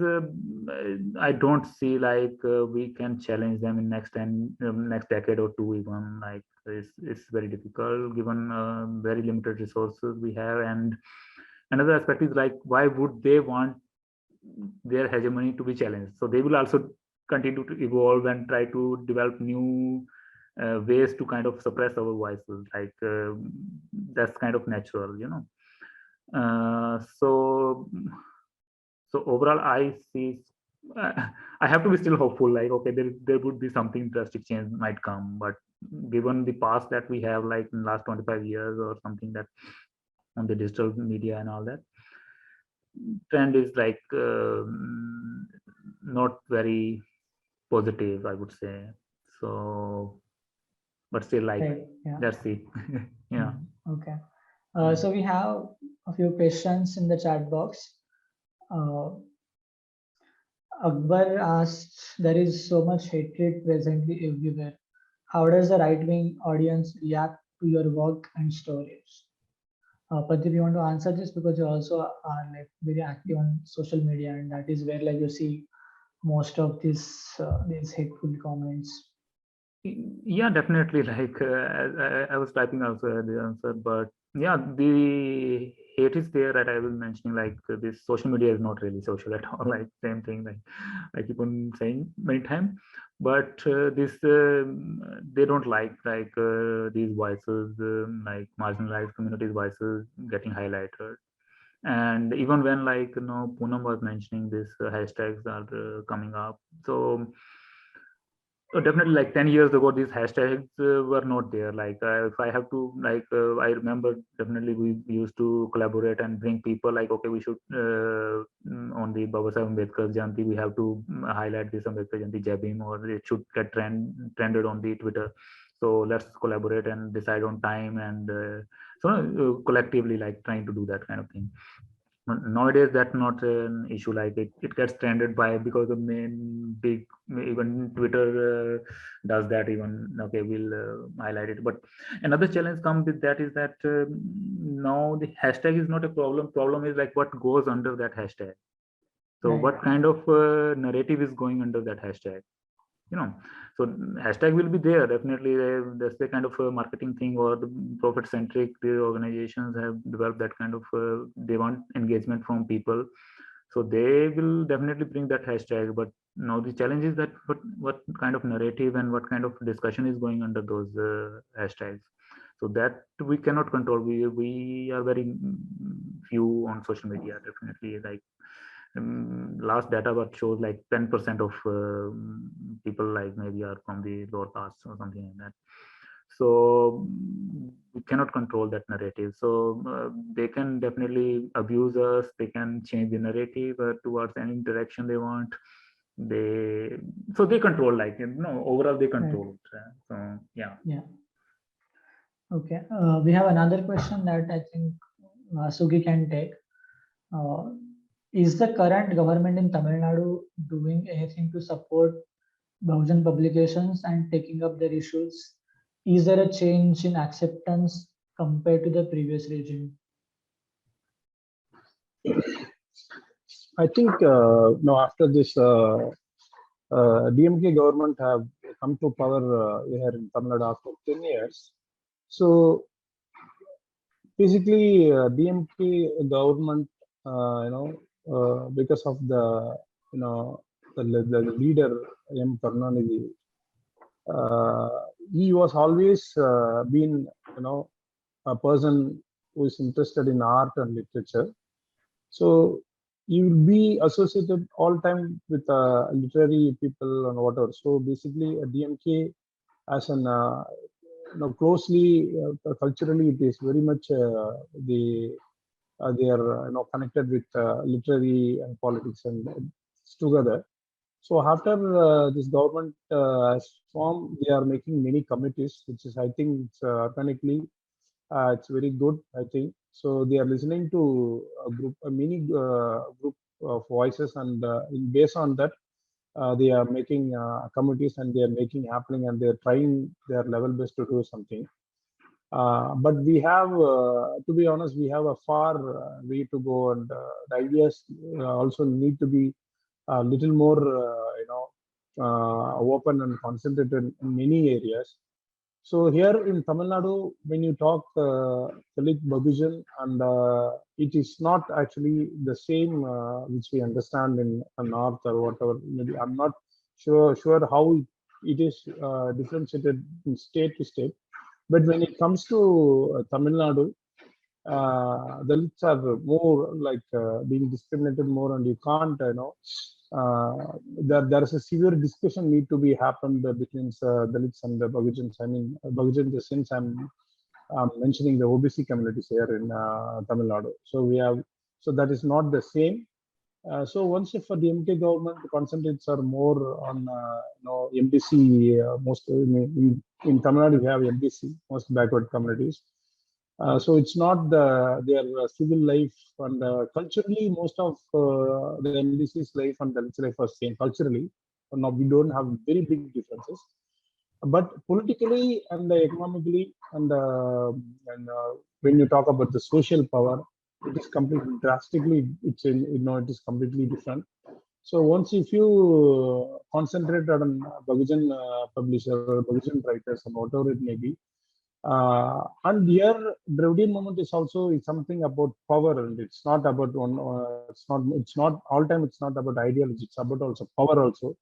Speaker 3: I don't see like we can challenge them in next decade or two even. Like it's very difficult given very limited resources we have. And another aspect is like, why would they want their hegemony to be challenged? So they will also continue to evolve and try to develop new ways to kind of suppress our voices. Like that's kind of natural, so overall, I see. I have to be still hopeful. Like, okay, there would be something drastic change might come, but given the past that we have, like in the last 25 years or something, that on the digital media and all that, trend is like not very positive, I would say. So, but still, like
Speaker 2: Right, yeah.
Speaker 3: let's see. Yeah.
Speaker 2: Okay. So we have a few questions in the chat box. Akbar asked, there is so much hatred presently everywhere. How does the right-wing audience react to your work and stories? Pardeep, you want to answer this, because you also are like very active on social media, and that is where like you see most of these hateful comments.
Speaker 3: Yeah, definitely. Like I was typing also the answer, but yeah, the hate is there that I was mentioning. Like this social media is not really social at all. Like same thing. Like I keep on saying many times, but this they don't like these voices, like marginalized communities' voices getting highlighted. And even when like Poonam was mentioning this, hashtags are coming up. So definitely, like 10 years ago, these hashtags were not there. Like if I have to, like I remember definitely we used to collaborate and bring people. Like, okay, we should on the Babasaheb Ambedkar Jayanti, we have to highlight this Ambedkar Jayanti Jai Bhim, or it should get trended on the Twitter. So let's collaborate and decide on time, and collectively like trying to do that kind of thing. Nowadays that's not an issue. Like it gets trended by, because the main big, even Twitter does that even. Okay, we'll highlight it. But another challenge comes with that is that now the hashtag is not a problem is like what goes under that hashtag. So
Speaker 2: Right.
Speaker 3: what kind of narrative is going under that hashtag, so hashtag will be there definitely. That's the kind of marketing thing, or the profit centric organizations have developed that kind of they want engagement from people, so they will definitely bring that hashtag. But now the challenge is that what kind of narrative and what kind of discussion is going under those hashtags. So that we cannot control. We are very few on social media, definitely. Like last data what shows like 10% of people like maybe are from the lower caste or something like that. So we cannot control that narrative. So they can definitely abuse us. They can change the narrative towards any direction they want. They control, like overall they control it. So yeah.
Speaker 2: Okay. We have another question that I think Vasugi can take. Is the current government in Tamil Nadu doing anything to support Bahujan publications and taking up their issues? Is there a change in acceptance compared to the previous regime?
Speaker 4: I think now after this DMK government have come to power here in Tamil Nadu after 10 years. So basically, DMK government, because of the the leader M. Karunanidhi, he was always been a person who is interested in art and literature. So you will be associated all time with literary people and whatever. So basically, DMK as an closely culturally, it is very much they are connected with literary and politics and together. So after this government has formed, they are making many committees, which is I think it's, organically it's very good. I think so. They are listening to a mini group of voices, and based on that, they are making committees and they are making happening, and they are trying their level best to do something. But we have, to be honest, we have a far way to go, and the ideas also need to be a little more, open and concentrated in many areas. So here in Tamil Nadu, when you talk Dalit Bahujan, and it is not actually the same which we understand in North or whatever. Maybe I'm not sure how it is differentiated in state to state. But when it comes to Tamil Nadu, Dalits are more like being discriminated more, and you can't, there is a severe discussion need to be happened between Dalits and the Bahujans. I mean, Bahujan in the sense I'm mentioning the OBC communities here in Tamil Nadu. So that is not the same. So once if for the MK government, the concentrates are more on MBC. Most in Tamil Nadu we have MBC, most backward communities. So it's not their civil life, and culturally most of the MBC's life and Dalits life are same culturally. Now we don't have very big differences, but politically and economically and when you talk about the social power, it is completely drastically. It is completely different. So once if you concentrate on Bahujan publisher or Bahujan writers and whatever it may be, and here Dravidian movement is also something about power, and it's not about one. It's not all time. It's not about ideology. It's about also power also.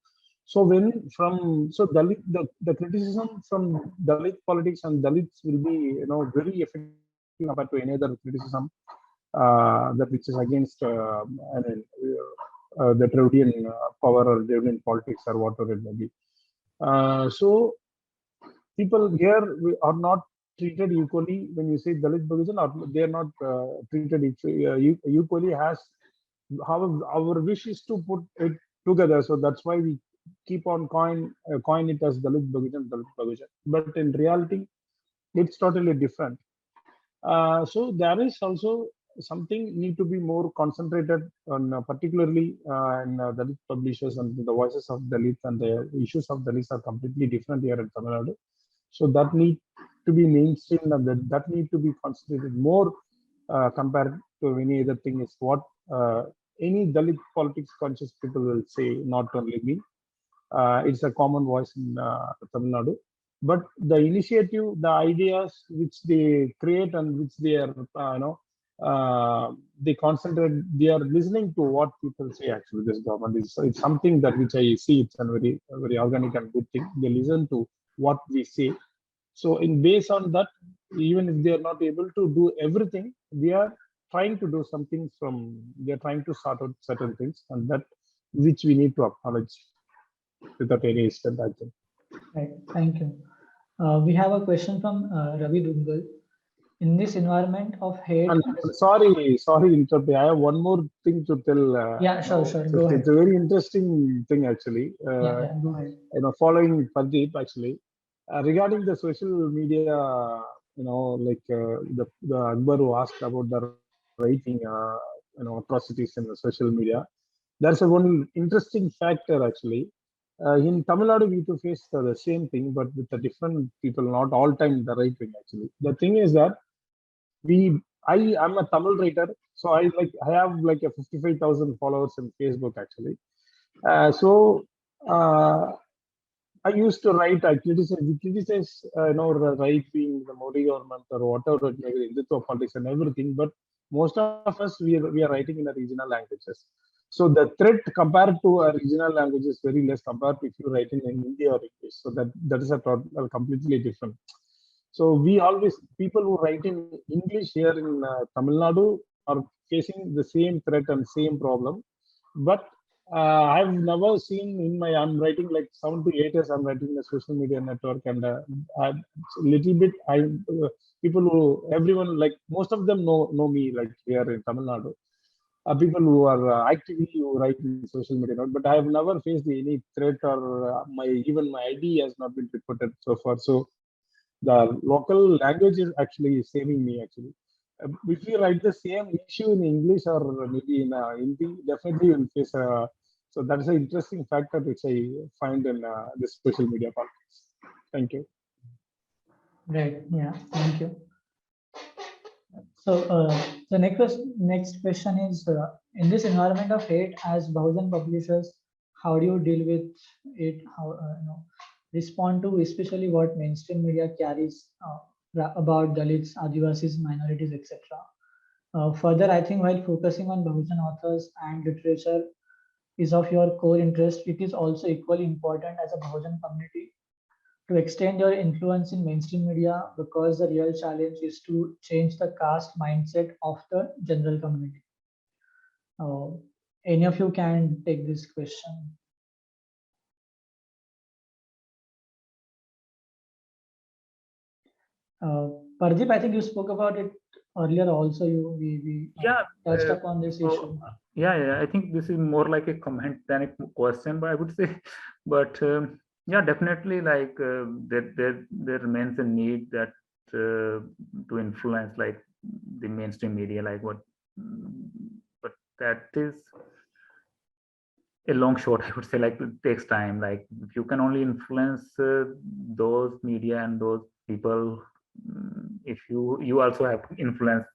Speaker 4: So Dalit, the criticism from Dalit politics and Dalits will be very effective compared to any other criticism that which is against the Dravidian power or Dravidian politics or whatever it may be. So people here are not treated equally when you say Dalit Bahujan, or they are not treated equally. As our wish is to put it together, so that's why we keep on coin it as Dalit Bahujan. But in reality, it's totally different. So there is also something need to be more concentrated on, particularly in Dalit publishers, and the voices of Dalit and the issues of Dalits are completely different here in Tamil Nadu. So that need to be mainstreamed, and that need to be concentrated more compared to any other thing is what any Dalit politics conscious people will say, not only me. It's a common voice in Tamil Nadu. But the initiative, the ideas which they create and which they are, they concentrate, they are listening to what people say. Actually, this government is it's something that which I see. It's a very organic and good thing. They listen to what we say. So in based on that, even if they are not able to do everything, they are trying to do something they are trying to sort out certain things, and that which we need to acknowledge without any instant, I think.
Speaker 2: Right. Thank you. We have a question from Ravi Dungal. In this environment of hate,
Speaker 4: and sorry, interrupt. I have one more thing to tell.
Speaker 2: Yeah, sure. Go ahead.
Speaker 4: It's a very interesting thing, actually.
Speaker 2: Yeah, go ahead.
Speaker 4: Following Pardeep, actually, regarding the social media, like the Akbar who asked about the writing, atrocities in the social media. There's a one interesting factor actually. In Tamil Nadu, we to face the same thing, but with the different people, not all time the right wing actually. The thing is that I'm a Tamil writer, so I have like a 55,000 followers in Facebook actually. So I used to write. We criticize the right wing, the Modi government, or whatever it may be, Hindutva politics and everything. But most of us we are writing in the regional languages. So the threat compared to a regional language is very less compared to if you write in Hindi or English. So that is a completely different. So we always, people who write in English here in Tamil Nadu are facing the same threat and same problem. But I've never seen I'm writing like 7 to 8 years, I'm writing in a social media network, and a little bit, people who, everyone, like most of them know me, like here in Tamil Nadu. People who are actively who write in social media, but I have never faced any threat, or even my ID has not been reported so far. So the local language is actually saving me actually. If you write the same issue in English or maybe in Hindi, definitely you will face a. So that is an interesting factor which I find in this social media politics. Thank you.
Speaker 2: Right. Yeah. Thank you. So the next question is, in this environment of hate, as Bahujan publishers, how do you deal with it? How respond to especially what mainstream media carries about Dalits, Adivasis, minorities, etc. Further, I think while focusing on Bahujan authors and literature is of your core interest, it is also equally important as a Bahujan community to extend your influence in mainstream media, because the real challenge is to change the caste mindset of the general community. Any of you can take this question. Pardeep, I think you spoke about it earlier also. We touched upon this issue.
Speaker 3: Yeah, I think this is more like a comment than a question, but I would say, but yeah, definitely, like there remains a need that to influence like the mainstream media, like what, but that is a long shot, I would say. Like, it takes time. Like, if you can only influence those media and those people, if you also have to influence,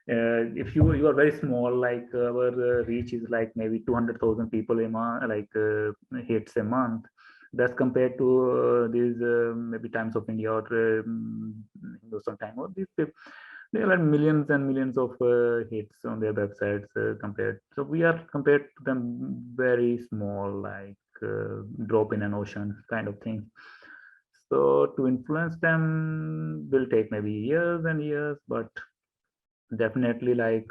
Speaker 3: if you are very small, like our reach is like maybe 200,000 people a month, like hits a month. That's compared to these maybe Times of India or Hindustan Time, or these people, there are millions and millions of hits on their websites compared. So we are compared to them very small, like drop in an ocean kind of thing. So to influence them will take maybe years and years, but definitely, like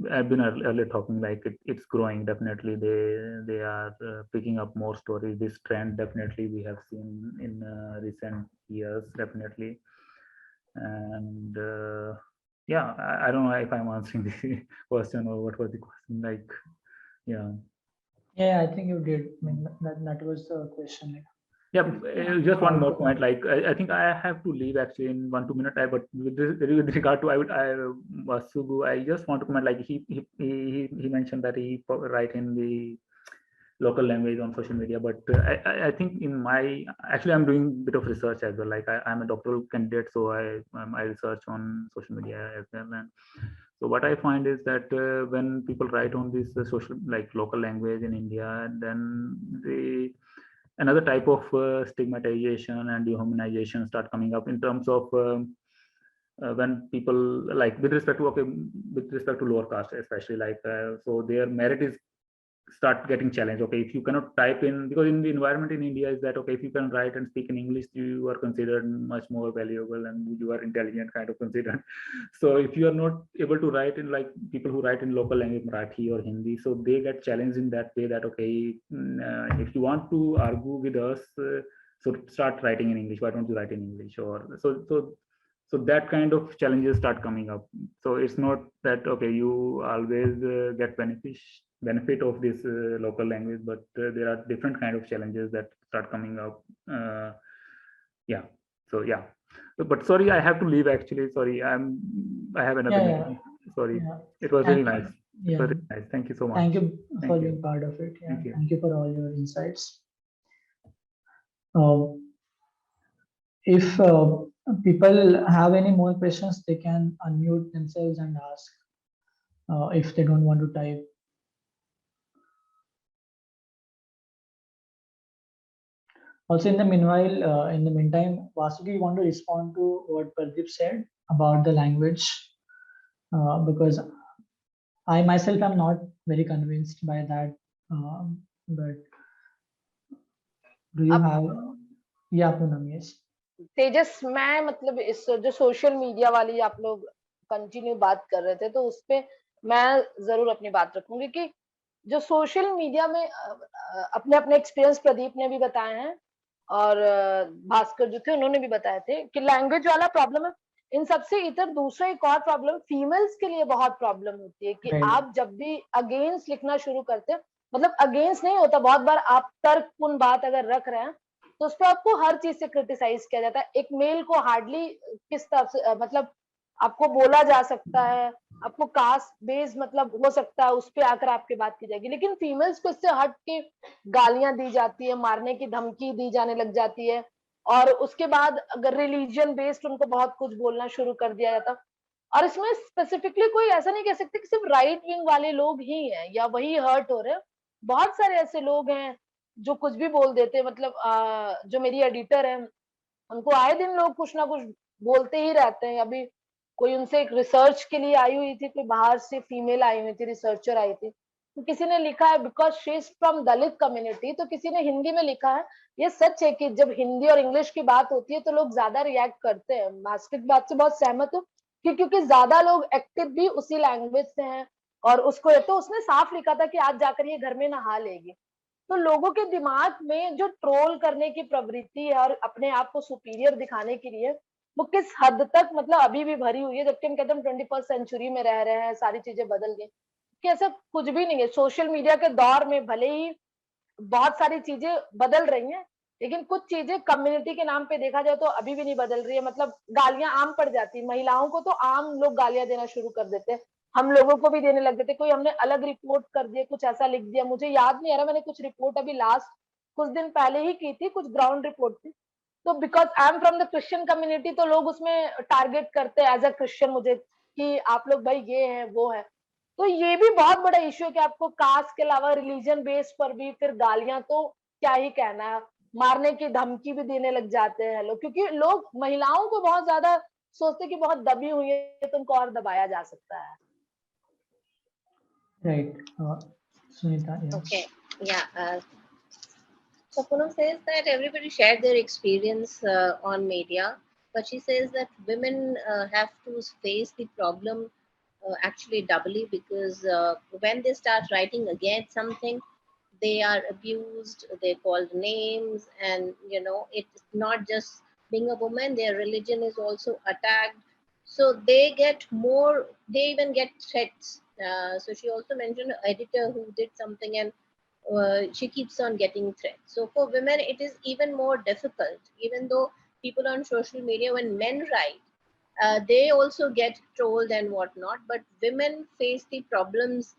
Speaker 3: I've been earlier talking, like it's growing. Definitely, they are picking up more stories. This trend definitely we have seen in recent years, definitely. And yeah, I don't know if I'm answering the question or what was the question. Like, yeah.
Speaker 2: Yeah, I think you did. I mean, that was the question.
Speaker 3: Yeah, just one more point. Like, I think I have to leave actually in 1-2 minutes. But with regard to Vasugi, I just want to comment. Like, he mentioned that he write in the local language on social media, but I think in my, actually I'm doing a bit of research as well. Like, I'm a doctoral candidate, so I research on social media as well. And so what I find is that when people write on this social, like local language in India, then another type of stigmatization and dehumanization start coming up in terms of when people, like with respect to lower caste especially, like so their merit is start getting challenged. Okay, if you cannot type in, because in the environment in India is that, okay, if you can write and speak in English, you are considered much more valuable and you are intelligent, kind of considered. So if you are not able to write in, like people who write in local language, Marathi or Hindi, so they get challenged in that way, that okay, if you want to argue with us, so start writing in English. Why don't you write in English? Or so that kind of challenges start coming up. So it's not that, okay, you always get benefit of this local language, but there are different kind of challenges that start coming up. Yeah. So yeah. But sorry, I have to leave actually. Sorry, I have another
Speaker 2: Yeah,
Speaker 3: meeting. Sorry,
Speaker 2: yeah.
Speaker 3: it was really nice.
Speaker 2: Yeah.
Speaker 3: Very nice. Thank you so much.
Speaker 2: Thank you for
Speaker 3: you.
Speaker 2: being part of it. Yeah.
Speaker 3: Thank you.
Speaker 2: Thank you for all your insights. If people have any more questions, they can unmute themselves and ask if they don't want to type. Also, in the meanwhile, in the meantime, Vasugi, you want to respond to what Pardeep said about the language? Because I myself am not very convinced by that. But do you have? Yeah, Poonam, yes.
Speaker 5: तेजस, मैं मतलब इस जो social media वाली आप लोग continue बात कर रहे थे, तो उस पे मैं जरूर अपनी बात रखूंगी कि जो सोशल मीडिया में अपने अपने एक्सपीरियंस प्रदीप ने भी बताए हैं और भास्कर जो थे उन्होंने भी बताए थे कि लैंग्वेज वाला प्रॉब्लम है। इन सबसे इतर दूसरा एक और प्रॉब्लम फीमेल्स के लिए बहुत प्रॉब्लम होती है कि आप जब भी अगेंस्ट लिखना शुरू करते हैं, मतलब अगेंस्ट नहीं होता, बहुत बार आप तर्कपूर्ण बात अगर रख रहे हैं तो उस पर आपको हर चीज से क्रिटिसाइज किया जाता है। एक मेल को हार्डली किस तरह से मतलब आपको बोला जा सकता है, आपको कास्ट बेस मतलब हो सकता है उस पर आकर आपकी बात की जाएगी, लेकिन फीमेल्स को इससे हट के गालियां दी जाती है, मारने की धमकी दी जाने लग जाती है, और उसके बाद अगर रिलीजन बेस्ड उनको बहुत कुछ बोलना शुरू कर दिया जाता। और इसमें स्पेसिफिकली कोई ऐसा नहीं कह सकते कि सिर्फ राइट विंग वाले लोग ही हैं या वही हर्ट हो रहे हैं, बहुत सारे ऐसे लोग हैं जो कुछ भी बोल देते हैं। मतलब जो मेरी एडिटर है उनको आए दिन लोग कुछ ना कुछ बोलते ही रहते हैं। अभी कोई उनसे एक रिसर्च के लिए आई हुई थी, कोई बाहर से फीमेल आई हुई थी, रिसर्चर आई थी, तो किसी ने लिखा है because she is from Dalit community, तो किसी ने हिंदी में लिखा है ये सच है कि जब हिंदी और इंग्लिश की बात होती है तो लोग ज्यादा रिएक्ट करते हैं। वास्तविक बात से बहुत सहमत हूँ कि क्योंकि ज्यादा लोग एक्टिव भी उसी लैंग्वेज से हैं, और उसको तो उसने साफ लिखा था कि आज जाकर ये घर में नहा लेगी। तो लोगों के दिमाग में जो ट्रोल करने की प्रवृत्ति है और अपने आप को सुपीरियर दिखाने के लिए, वो किस हद तक मतलब अभी भी भरी हुई है, जबकि हम कहते हैं 21st सेंचुरी में रह रहे हैं, सारी चीजें बदल गई, कि ऐसा कुछ भी नहीं है। सोशल मीडिया के दौर में भले ही बहुत सारी चीजें बदल रही हैं, लेकिन कुछ चीजें कम्युनिटी के नाम पे देखा जाए तो अभी भी नहीं बदल रही है। मतलब गालियां आम पड़ जाती है, महिलाओं को तो आम लोग गालियां देना शुरू कर देते हैं, हम लोगों को भी देने लग गए थे। कोई हमने अलग रिपोर्ट कर दिया, कुछ ऐसा लिख दिया, मुझे याद नहीं आ रहा, मैंने कुछ रिपोर्ट अभी लास्ट कुछ दिन पहले ही की थी, कुछ ग्राउंड रिपोर्ट थी, तो because I am from the Christian community तो लोग उसमें टारगेट करते हैं एज अ क्रिश्चियन मुझे कि आप लोग भाई ये है वो है। तो ये भी बहुत बड़ा इश्यू है कि आपको कास्ट के अलावा रिलीजन बेस पर भी फिर गालियां तो क्या ही कहना है, मारने की धमकी भी देने लग जाते हैं लोग, क्योंकि लोग महिलाओं को बहुत ज्यादा सोचते कि बहुत दबी हुई है तो उनको और दबाया जा सकता है।
Speaker 2: Right. Sunita, yes.
Speaker 6: Okay. Yeah. So Poonam says that everybody shared their experience on media, but she says that women have to face the problem actually doubly, because when they start writing against something, they are abused, they're called names, and it's not just being a woman, their religion is also attacked. So they get more, they even get threats. So she also mentioned an editor who did something, and she keeps on getting threats. So for women, it is even more difficult, even though people on social media, when men write, they also get trolled and whatnot, but women face the problems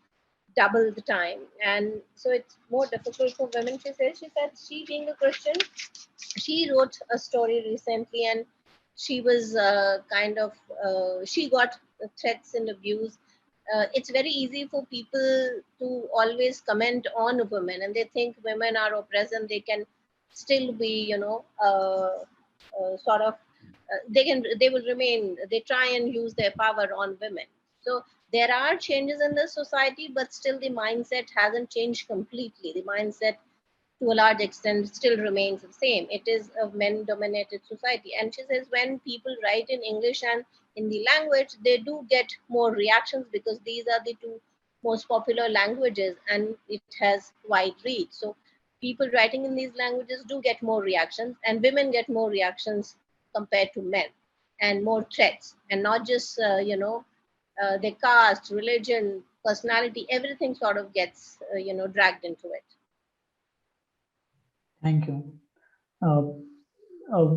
Speaker 6: double the time, and so it's more difficult for women. She said she being a Christian, she wrote a story recently, and she was she got threats and abuse. It's very easy for people to always comment on women, and they think women are oppressed and they can still be sort of they will remain, they try and use their power on women. So there are changes in the society, but still the mindset hasn't changed completely. The mindset to a large extent still remains the same. It is a men dominated society. And she says when people write in English and in the language, they do get more reactions because these are the two most popular languages and it has wide reach. So people writing in these languages do get more reactions, and women get more reactions compared to men, and more threats, and not just their caste, religion, personality, everything sort of gets dragged into it.
Speaker 2: Thank you.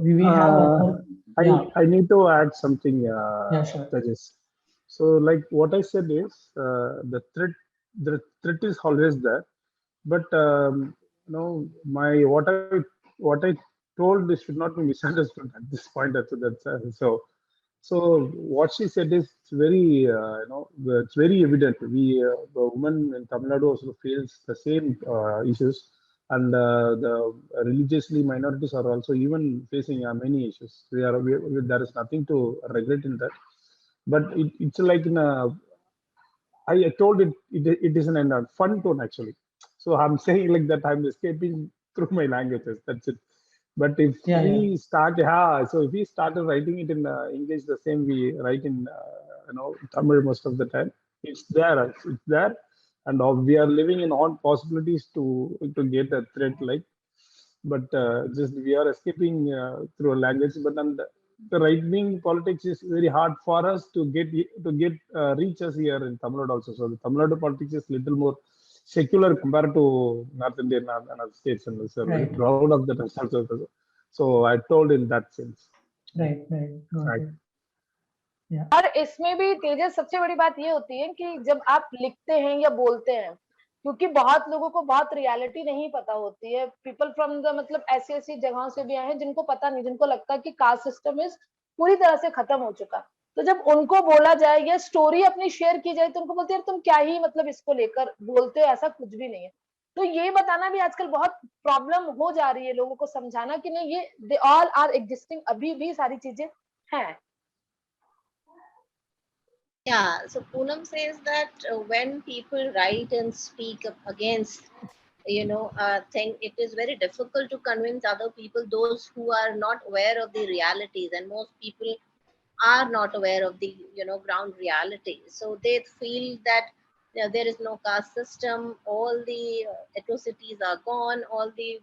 Speaker 2: We have Yeah.
Speaker 4: I need to add something,
Speaker 2: Yeah, sure.
Speaker 4: Tejas. So, like what I said is, the threat is always there, but my what I told this should not be misunderstood at this point. So what she said is very, it's very evident. The woman in Tamil Nadu also feels the same issues, and the religiously minorities are also even facing many issues. There is nothing to regret in that, but it's like in a I told it is in a fun tone actually. So I'm saying like that I'm escaping through my languages. That's it. But if
Speaker 2: Yeah, yeah.
Speaker 4: we start, yeah, so if we started writing it in English the same we write in Tamil most of the time, it's there, and we are living in all possibilities to get a threat like, but just we are escaping through a language. But then the right wing politics is very hard for us to get reach us here in Tamil Nadu also. So the Tamil Nadu politics is little more secular compared to North Indian and other states, and so very
Speaker 2: Right.
Speaker 4: proud of that results also. So I told in that sense.
Speaker 2: Right, right. Got
Speaker 4: Right.
Speaker 2: it. Yeah.
Speaker 5: और इसमें भी तेजस सबसे बड़ी बात ये होती है कि जब आप लिखते हैं या बोलते हैं, क्योंकि बहुत लोगों को बहुत रियलिटी नहीं पता होती है, पीपल फ्रॉम द मतलब ऐसी ऐसी जगहों से भी आए हैं जिनको पता नहीं, जिनको लगता है कि कास्ट सिस्टम इज पूरी तरह से खत्म हो चुका। तो जब उनको बोला जाए या स्टोरी अपनी शेयर की जाए तो उनको बोलते हैं तुम क्या ही मतलब इसको लेकर बोलते हो, ऐसा कुछ भी नहीं है। तो ये बताना भी आजकल बहुत प्रॉब्लम हो जा रही है लोगों को समझाना कि नहीं, ये दे ऑल आर एग्जिस्टिंग, अभी भी सारी चीजें हैं।
Speaker 6: Yeah, so Poonam says that when people write and speak up against, thing, it is very difficult to convince other people, those who are not aware of the realities, and most people are not aware of the ground reality. So they feel that there is no caste system, all the atrocities are gone, all the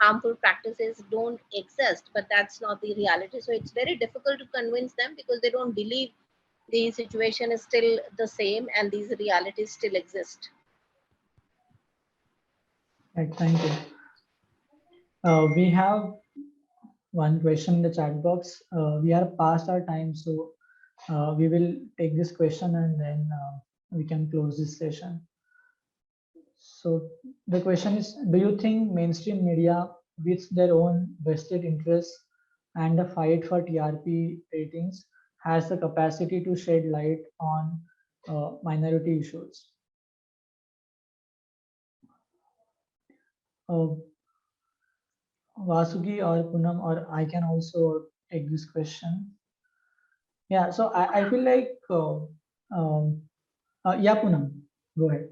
Speaker 6: harmful practices don't exist, but that's not the reality. So it's very difficult to convince them because they don't believe the situation is still the same and these realities still exist.
Speaker 2: Right, thank you. We have one question in the chat box. We are past our time, so we will take this question and then we can close this session. So the question is, do you think mainstream media, with their own vested interests and the fight for TRP ratings, has the capacity to shed light on minority issues? Vasugi or Poonam, or I can also take this question. Yeah, so I feel like, yeah, Poonam, go ahead.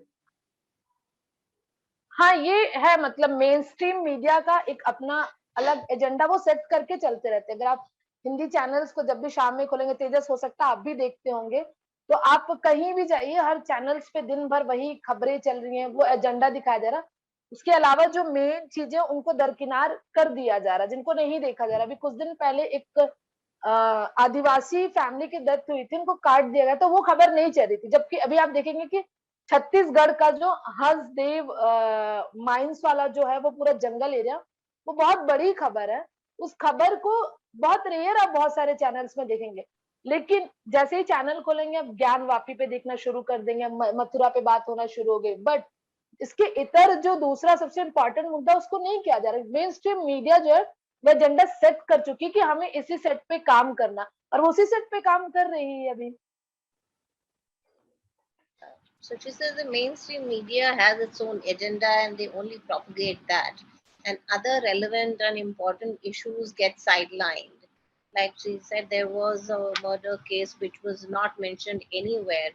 Speaker 5: हाँ, ये है मतलब main stream media का एक अपना अलग agenda वो set करके चलते रहते हैं। अगर आप हिंदी चैनल्स को जब भी शाम में खोलेंगे, तेजस हो सकता है आप भी देखते होंगे, तो आप कहीं भी जाइए हर चैनल्स पे दिन भर वही खबरें चल रही हैं, वो एजेंडा दिखाया जा रहा। उसके अलावा जो मेन चीजें उनको दरकिनार कर दिया जा रहा, जिनको नहीं देखा जा रहा। अभी कुछ दिन पहले एक आदिवासी फैमिली की डेथ हुई थी, उनको काट दिया गया, तो वो खबर नहीं चल रही थी। जबकि अभी आप देखेंगे कि छत्तीसगढ़ का जो हंसदेव माइंस वाला जो है वो पूरा जंगल एरिया, वो बहुत बड़ी खबर है। उस खबर को बहुत रेयर आप बहुत सारे चैनल्स में देखेंगे, लेकिन जैसे ही चैनल खोलेंगे आप ज्ञान वापी पे देखना शुरू कर देंगे, मथुरा पे बात होना शुरू हो गई। बट इसके इतर जो दूसरा सबसे इंपॉर्टेंट मुद्दा उसको नहीं किया जा रहा। मेन स्ट्रीम मीडिया जो है वो एजेंडा सेट कर चुकी है कि हमें इसी सेट पे काम करना, और उसी सेट पे काम कर रही है अभी।
Speaker 6: So she says the mainstream media has its own agenda and they only propagate that, and other relevant and important issues get sidelined. Like she said, there was a murder case which was not mentioned anywhere.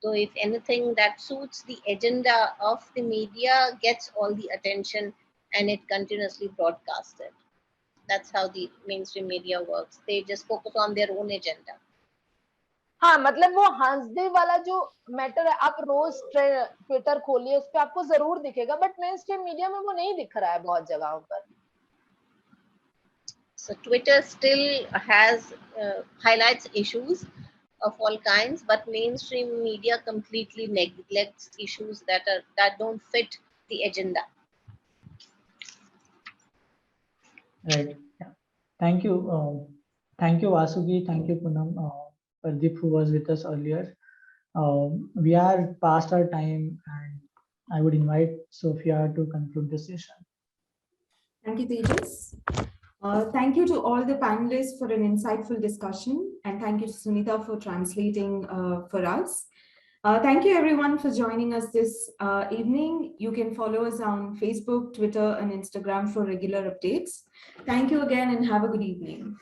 Speaker 6: So if anything that suits the agenda of the media gets all the attention and it continuously broadcasted. That's how the mainstream media works. They just focus on their own agenda.
Speaker 5: हाँ, मतलब वो हंसदेव वाला जो matter है, आप रोज Twitter खोलिए, उस पर आपको जरूर दिखेगा, बट मेन स्ट्रीम मीडिया में वो नहीं दिख रहा है बहुत जगहों पर।
Speaker 6: So Twitter still has highlights issues of all kinds, but mainstream media completely neglects issues that don't fit the agenda.
Speaker 2: Right. Yeah. Thank you, Thank you, Vasugi. Thank you, Poonam. Pardeep, who was with us earlier. We are past our time, and I would invite Sophia to conclude the session.
Speaker 1: Thank you, Tejas. Thank you to all the panelists for an insightful discussion, and thank you to Sunita for translating for us. Thank you everyone for joining us this evening. You can follow us on Facebook, Twitter, and Instagram for regular updates. Thank you again and have a good evening.